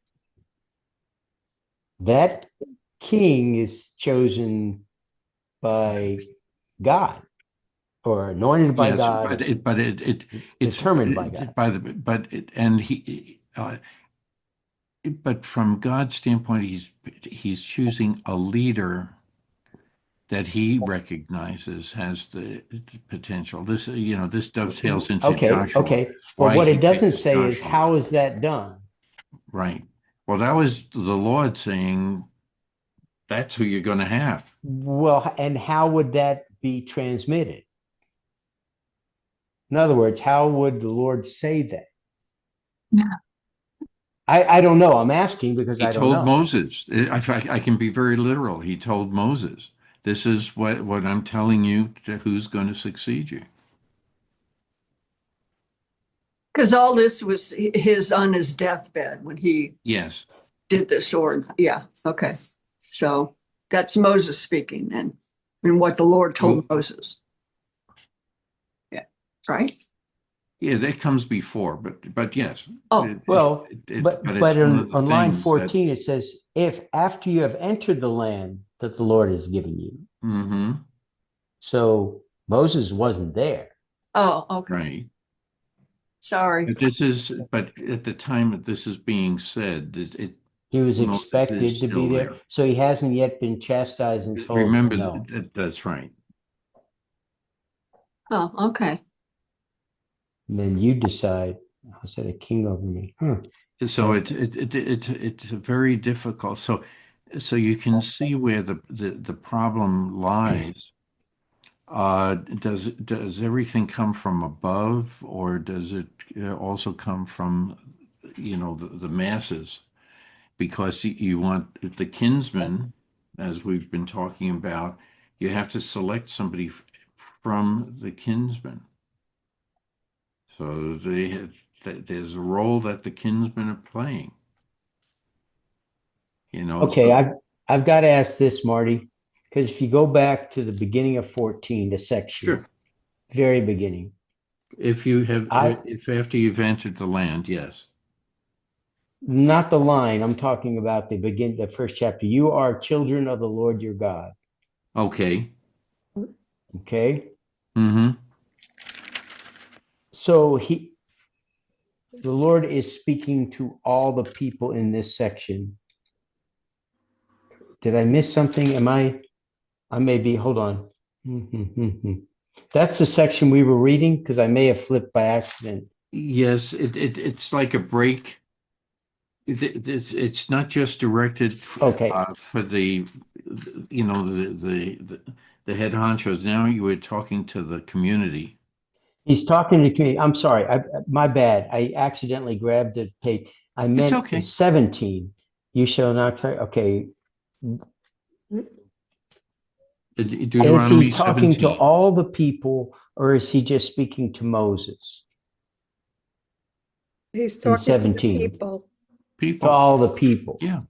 That king is chosen by God or anointed by Yes, God, but it's determined by God. by the but it, and he but from God's standpoint, he's choosing a leader that he recognizes has the potential. This dovetails into Okay, Joshua, okay. But why what he it doesn't picks say is Joshua. how is that done? Right. Well, that was the Lord saying, that's who you're going to have. Well, and how would that be transmitted? In other words, how would the Lord say that? I don't know. I'm asking because He I don't told know. Moses, in fact, I can be very literal. He told Moses, this is what I'm telling you to who's going to succeed you. Because all this was his on his deathbed when he Yes. did this, or yeah, okay. So that's Moses speaking and what the Lord told Well, Moses. Yeah, right? yeah, that comes before, but yes, Oh, Well, but but it's one of the on line things that, 14 it says, if after you have entered the land that the Lord has given you. mhm, So Moses wasn't there. oh, okay. right. Sorry. But at the time that this is being said, He was Moses is expected to be still there. there. So he hasn't yet been chastised and told Remember no. that's right. Oh, okay. And then you decide, I said a king over me. Huh. So it's very difficult. So you can see where the problem lies. Does everything come from above, or does it also come from, the masses? Because you want the kinsman, as we've been talking about, you have to select somebody from the kinsman. So there's a role that the kinsmen are playing, Okay, so I've got to ask this, Marty, because if you go back to the beginning of 14, the section, sure. very beginning, I If after you've entered the land, yes. not the line, I'm talking about the first chapter. You are children of the Lord your God. Okay. Okay. Mm-hmm. So the Lord is speaking to all the people in this section. Did I miss something? I may be, hold on. That's the section we were reading because I may have flipped by accident. Yes, it's like a break. It's not just directed Okay. for the head honchos. Now you were talking to the community. He's talking to me. I'm sorry. My bad. I accidentally grabbed the page. I It's meant okay. 17. You shall not. Okay. Is he Deuteronomy talking to 17. all the people or is he just speaking to Moses He's in talking to the 17? people, To People. all the people. Yeah.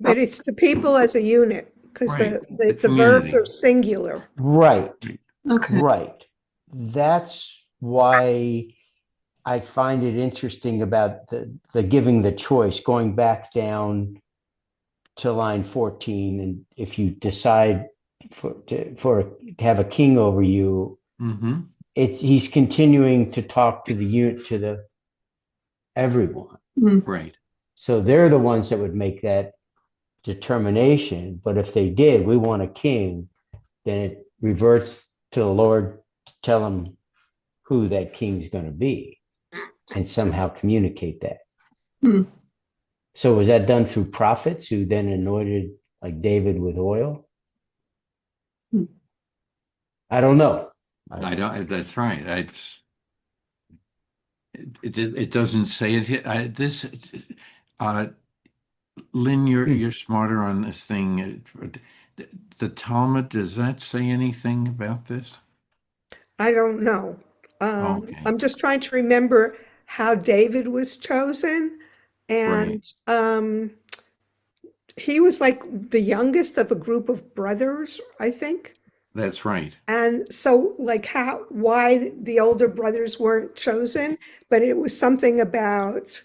but it's the people as a unit. because Right. the verbs community. are singular. Right, Okay. right. That's why I find it interesting about the giving the choice, going back down to line 14. And if you decide to have a king over you, Mm-hmm. he's continuing to talk to the unit, to the everyone. Mm. Right. So they're the ones that would make that determination. But if they did, we want a king, then it reverts to the Lord to tell him who that king's going to be and somehow communicate that. Mm. So was that done through prophets who then anointed like David with oil? Mm. I don't know. I don't. That's right. It doesn't say it here. Uh, Lynn, Hmm. you're smarter on this thing. The Talmud, does that say anything about this? I don't know. Okay. I'm just trying to remember how David was chosen. Right. And he was like the youngest of a group of brothers, I think. That's right. And so, like, why the older brothers weren't chosen, but it was something about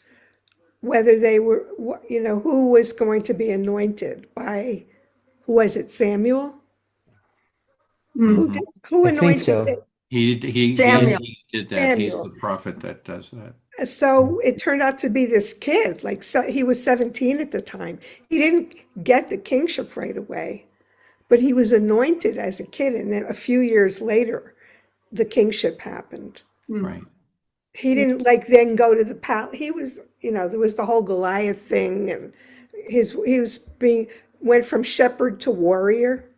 whether they were, who was going to be anointed by, who was it, Samuel? Mm. Hmm. Who I think anointed so. Samuel. He did that. He's Samuel? the prophet that does that. So it turned out to be this kid, like, so he was 17 at the time. He didn't get the kingship right away, but he was anointed as a kid. And then a few years later, the kingship happened. Mm. Right. He didn't like then go to the palace. He was, there was the whole Goliath thing, and he was went from shepherd to warrior.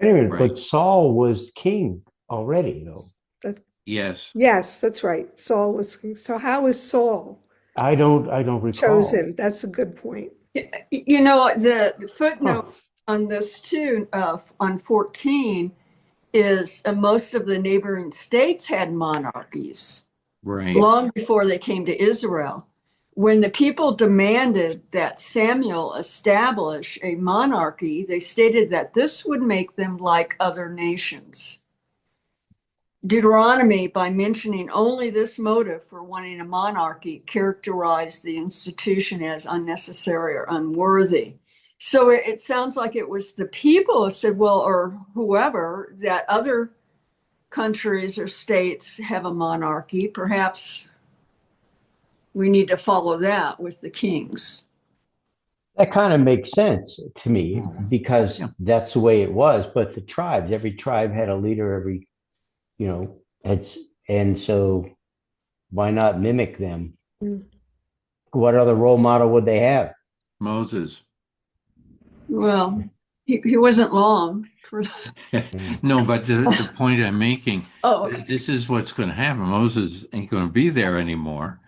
Anyway, Right. but Saul was king already, though. That, Yes. yes, that's right. Saul was, so how was Saul I don't recall. chosen? That's a good point. You know, the Huh. footnote on this too, on 14, is most of the neighboring states had monarchies Right. long before they came to Israel. When the people demanded that Samuel establish a monarchy, they stated that this would make them like other nations. Deuteronomy, by mentioning only this motive for wanting a monarchy, characterized the institution as unnecessary or unworthy. So it sounds like it was the people who said, well, or whoever, that other countries or states have a monarchy. Perhaps we need to follow that with the kings. That kind of makes sense to me Yeah. because that's the way it was. But the tribes, every tribe had a leader, it's, and so why not mimic them? Mm. What other role model would they have? Moses. Well, he wasn't long. No, but the point I'm making, Oh, okay. this is what's going to happen. Moses ain't going to be there anymore.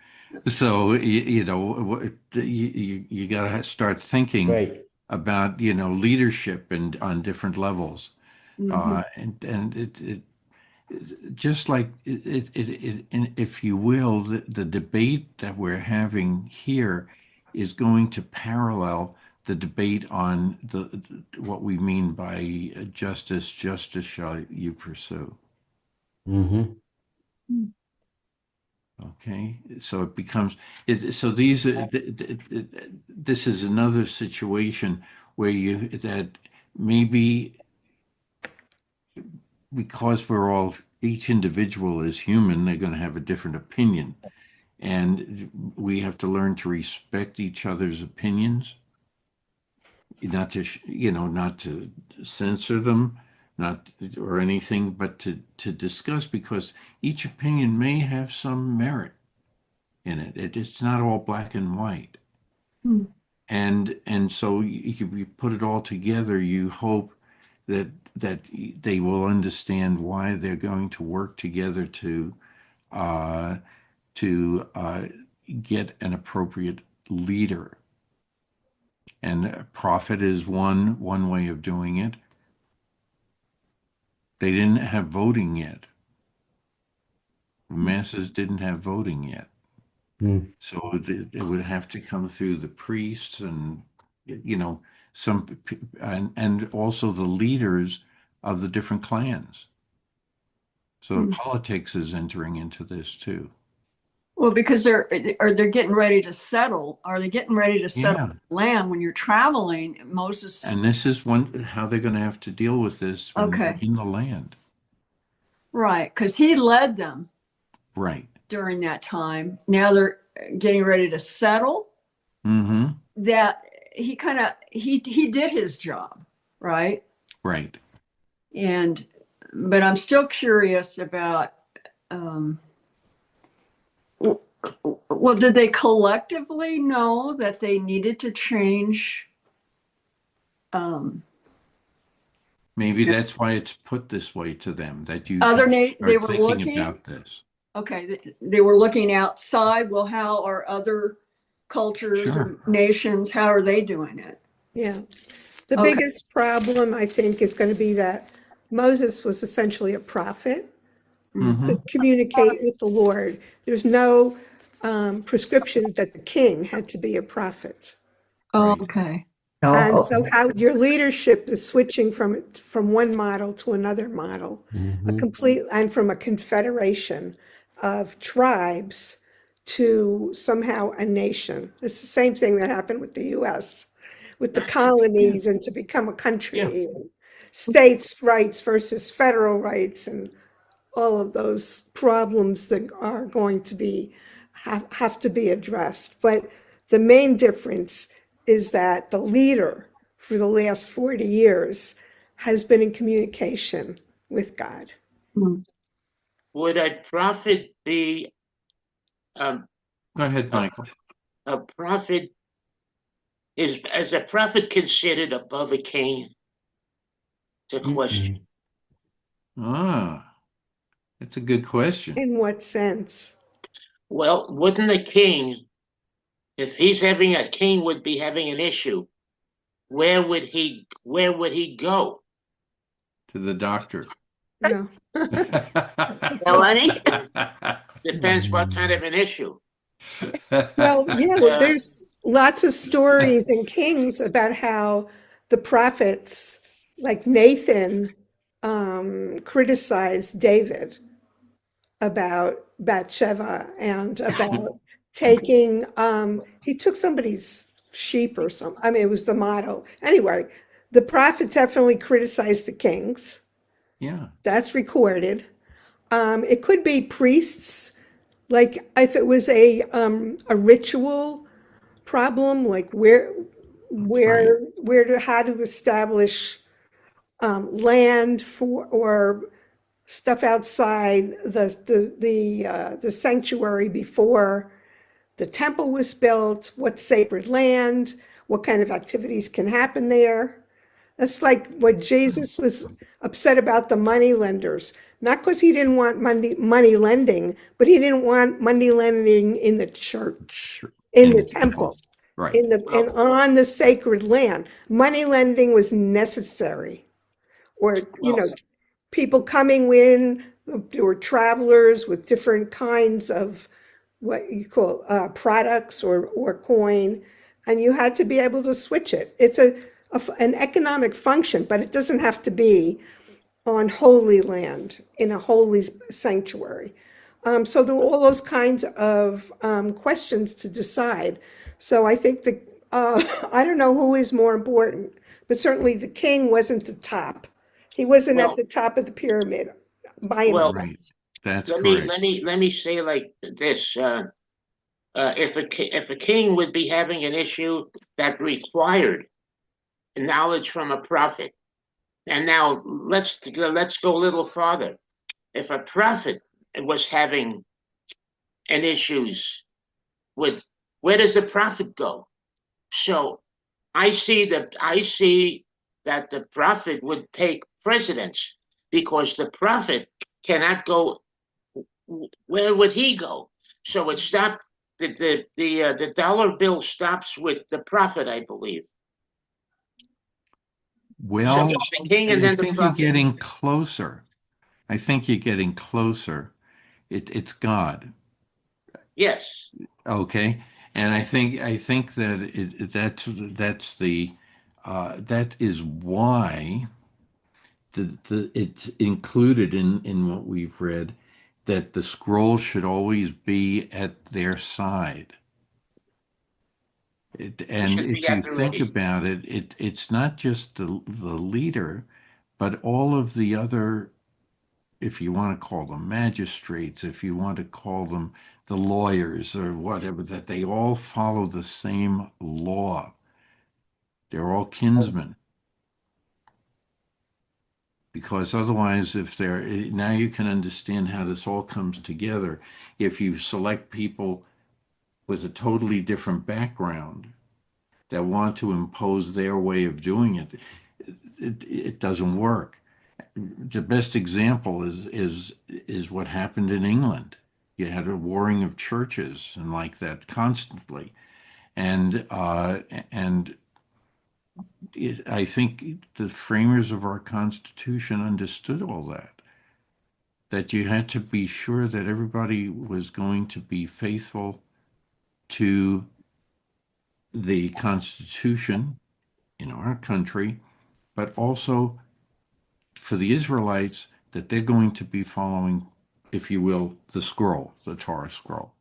So, you got to start thinking Right. about, leadership and on different levels. Mhm. And it just like if you will, the debate that we're having here is going to parallel the debate on what we mean by justice. Justice shall you pursue. Mm-hmm. Okay, so it becomes so this is another situation where that maybe because we're all each individual is human, they're going to have a different opinion. And we have to learn to respect each other's opinions, not to, not to censor them, not or anything, but to discuss because each opinion may have some merit in it. It's not all black and white. Hmm. And so you put it all together, you hope that they will understand why they're going to work together uh, to get an appropriate leader. And a prophet is one way of doing it. They didn't have voting yet. The masses didn't have voting yet. Mm. So it would have to come through the priests and, you know, and also the leaders of the different clans. So Hmm. politics is entering into this too. Well, because they're getting ready to settle. Are they getting ready to settle Yeah. land when you're traveling? Moses. And this is how they're going to have to deal with this when they're Okay, in the land. right, because he led them Right. during that time. Now they're getting ready to settle. Mm-hmm. That he kind of he did his job, right? Right. And but I'm still curious about. Um, well, did they collectively know that they needed to change? Um, Maybe that's why it's put this way to them, that you they start were thinking looking. about this. Okay, they were looking outside. Well, how are other cultures Sure. and nations? How are they doing it? Yeah. The Okay. biggest problem, I think, is going to be that Moses was essentially a prophet Mm-hmm. to communicate with the Lord. There's no prescription that the king had to be a prophet. Right. Okay. And Oh, so how your leadership is switching from one model to another model, Mhm. and from a confederation of tribes to somehow a nation. It's the same thing that happened with the US, with the Yeah. colonies and to become a Yeah. country, and states' rights versus federal rights, and all of those problems that are going to have to be addressed. But the main difference is that the leader for the last 40 years has been in communication with God. Hmm. Would a prophet be um, Go ahead, a, Michael. a prophet? Is a prophet considered above a king? To Mm-mm. question. Ah, that's a good question. In what sense? Well, wouldn't a king, if he's having a king, would be having an issue? Where would he go? To the doctor. No. Melanie? Depends what kind of an issue. Well, yeah, Uh, there's lots of stories in Kings about how the prophets, like Nathan, criticized David about Bathsheba and about taking, he took somebody's sheep or something. I mean, it was the model. Anyway, the prophet definitely criticized the kings. Yeah, That's recorded. It could be priests, like if it was a ritual problem, like that's right. how to establish land for or stuff outside the sanctuary before the temple was built, what's sacred land, what kind of activities can happen there. That's like what Jesus was upset about the money lenders. Not because he didn't want money lending, but he didn't want money lending in the church, Sure. in In the the temple. temple, Right. and well, on the sacred land. Money lending was necessary, or well, people coming in, there were travelers with different kinds of what you call products or coin, and you had to be able to switch it. It's an economic function, but it doesn't have to be on holy land in a holy sanctuary. So there were all those kinds of questions to decide. So I think I don't know who is more important, but certainly the king wasn't the top. He wasn't at well, the top of the pyramid by well. himself. Right. That's Let me correct. let me let me say like this. If a king would be having an issue that required knowledge from a prophet, and now let's go a little farther. If a prophet was having an issues with, where does the prophet go? So I see that the prophet would take precedence because the prophet cannot go. Where would he go? So it stopped. The dollar bill stops with the prophet, I believe. So Well, it's the king and I then the think you're prophet. getting closer. I think you're getting closer. It's God. Yes. Okay. And I think that that's the That is why it's included in what we've read that the scroll should always be at their side. He And should be if you at the think ready. about it, it's not just the leader, but all of the other, if you want to call them magistrates, if you want to call them the lawyers or whatever, that they all follow the same law. They're all kinsmen. Because otherwise, if they're now you can understand how this all comes together. If you select people with a totally different background that want to impose their way of doing it, it doesn't work. The best example is what happened in England. You had a warring of churches and like that constantly, and I think the framers of our Constitution understood all that. That you had to be sure that everybody was going to be faithful to the Constitution in our country, but also for the Israelites that they're going to be following, if you will, the scroll, the Torah scroll.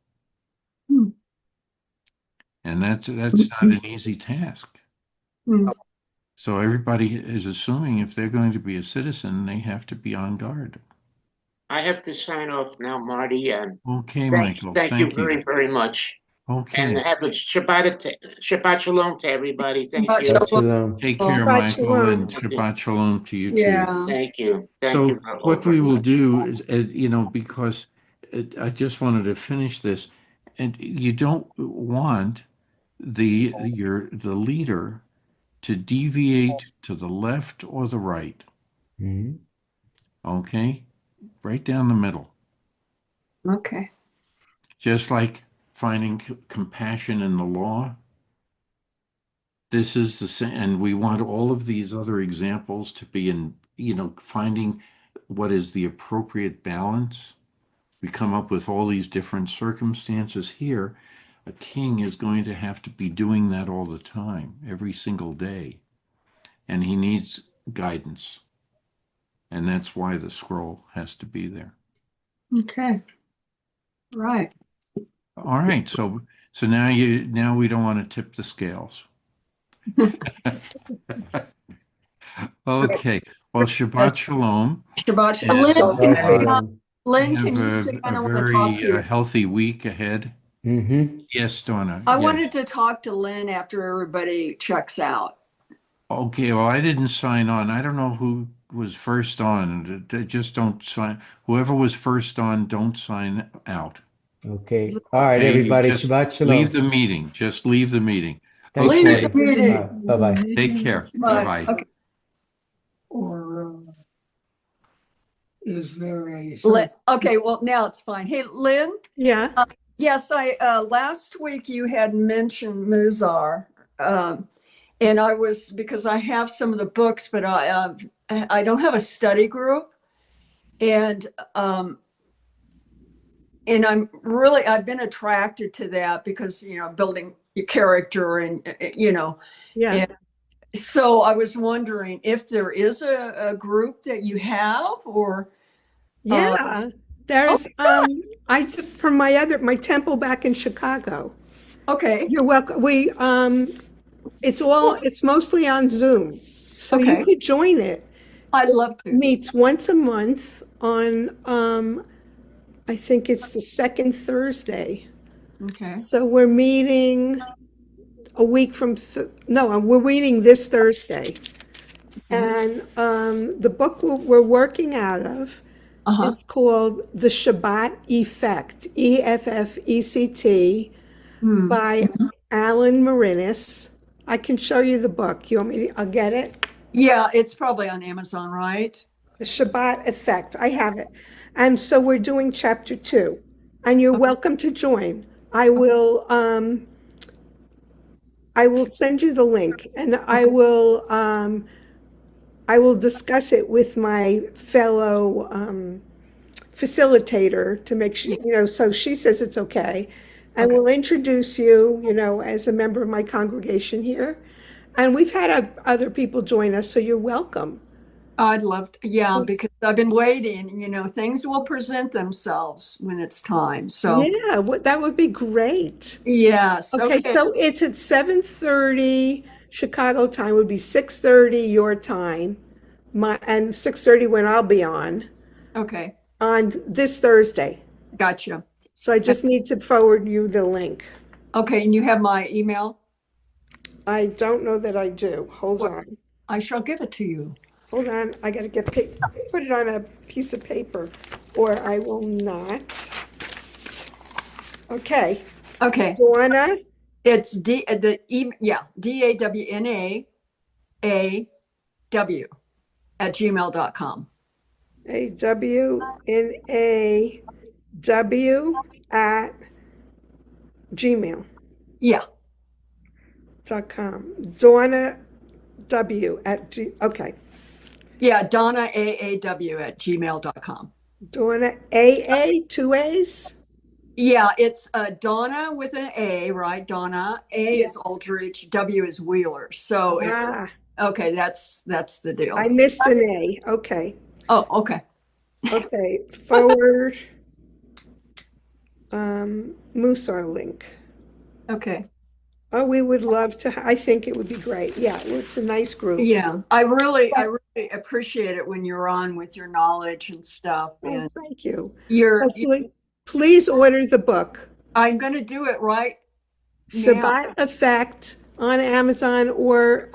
Hmm. And that's not an easy task. Hmm. So everybody is assuming if they're going to be a citizen, they have to be on guard. I have to sign off now, Marty. And Okay, Michael, thank you thank you. very, very much. And Okay. have a Shabbat Shalom to everybody. Thank Shabbat you. Shabbat shalom. shalom. Take care, Shabbat Michael, and shalom. Okay. Shabbat Shalom to you too. Yeah. Thank you. Thank you So all what we very will much. do is, because I just wanted to finish this, and you don't want the leader to deviate to the left or the right. Mhm. Okay, right down the middle. Okay. Just like finding compassion in the law. This is the same, and we want all of these other examples to be in, finding what is the appropriate balance. We come up with all these different circumstances here. A king is going to have to be doing that all the time, every single day. And he needs guidance. And that's why the scroll has to be there. Okay. Right. All right. So now we don't want to tip the scales. Okay. Well, Shabbat Shalom. Shabbat shalom. And Shabbat shalom. Lynn, have can you stay on? a I want to talk very to you. healthy week ahead. Mm-hmm. Yes, Donna. I Yes. wanted to talk to Lynn after everybody checks out. Okay, well, I didn't sign on. I don't know who was first on. Just don't sign. Whoever was first on, don't sign out. Okay. All right, Okay, you everybody. just Shabbat leave shalom. the meeting. Just leave the meeting. Thanks, Leave the Okay, Marty. meeting. Bye-bye. take care. Bye. Bye-bye. Okay. Or is there a Okay, well, now it's fine. Hey, Lynn, Yeah. yes, last week you had mentioned Muzar, and I was, because I have some of the books, but I don't have a study group, and I've been attracted to that because building your character and Yeah. and so I was wondering if there is a group that you have, or Yeah. There's I took from my temple back in Chicago. okay, You're welcome. It's mostly on Zoom. So you Okay. could join it. I'd love to. Meets once a month on I think it's the second Thursday. Okay. So we're meeting a week from no, we're meeting this Thursday. And the book we're working out of Uh-huh. is called The Shabbat Effect, EFFECT, Hmm. by Alan Marinis. I can show you the book. You want me to, I'll get it? Yeah, it's probably on Amazon, right? The Shabbat Effect. I have it. And so we're doing chapter 2. And you're welcome to join. I will send you the link, and I will discuss it with my fellow facilitator to make sure, so she says it's okay. And Okay. we'll introduce you, as a member of my congregation here. And we've had other people join us, so you're welcome. I'd love to, yeah, because I've been waiting, things will present themselves when it's time. So, Yeah, that would be great. yes, Okay, okay, so it's at 7:30 Chicago time, would be 6:30 your time. And 6:30 when I'll be okay, on this Thursday. gotcha. So I just need to forward you the link. Okay, and you have my email? I don't know that I do. Hold Well, on. I shall give it to you. Hold on. I got to put it on a piece of paper or I will not. Okay. Okay, Donna, it's DAWNAAW AWNAW at gmail.com. Yeah, Donna W at okay. yeah, Donna AAW at gmail.com. Donna AA, two A's? Yeah, it's Donna with an A, right? Donna. A Yeah. is Aldrich, W is Wheeler. So it's Ah, okay, that's the deal. I missed an A. Okay. Oh, okay. Okay. Forward Musar link. Okay. Oh, we would love to. I think it would be great. Yeah, it's a nice group. Yeah, I really appreciate it when you're on with your knowledge and stuff. Oh, And thank you. you're Please order the book. I'm gonna do it right now. Shabbat Effect on Amazon or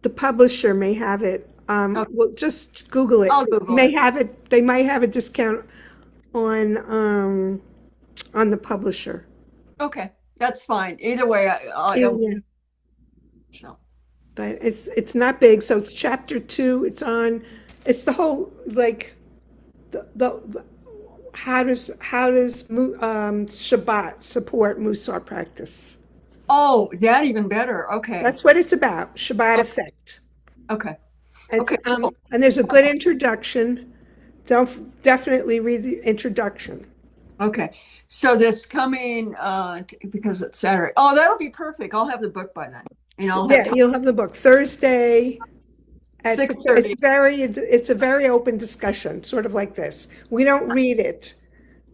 the publisher may have it. Okay. Well, just Google it. I'll Google May it. have it. They might have a discount on the publisher. Okay, that's fine. Either way, Yeah. so But it's not big, so it's chapter 2. It's the whole like the how does Shabbat support Musar practice? oh, that even better. Okay. That's what it's about. Shabbat Effect. Okay. It's, Okay, cool. and there's a good introduction. Definitely read the introduction. Okay. So this coming because it's Saturday. Oh, that'll be perfect. I'll have the book by then. And I'll have time. You'll have the book Thursday at 6:30. it's a very open discussion, sort of like this. We don't read it,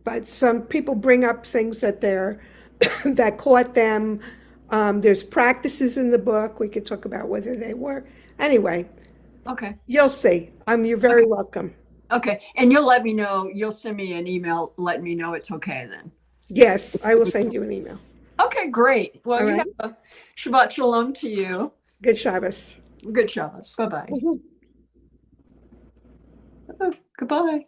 but some people bring up things that that caught them. There's practices in the book. We could talk about whether they were. Anyway, Okay. you'll see. You're very welcome. Okay. And you'll let me know. You'll send me an email letting me know it's okay then. Yes, I will send you an email. Okay, great. Well, All you right. have a Shabbat Shalom to you. Good Shabbos. Good Shabbos. Bye-bye. Oh, goodbye.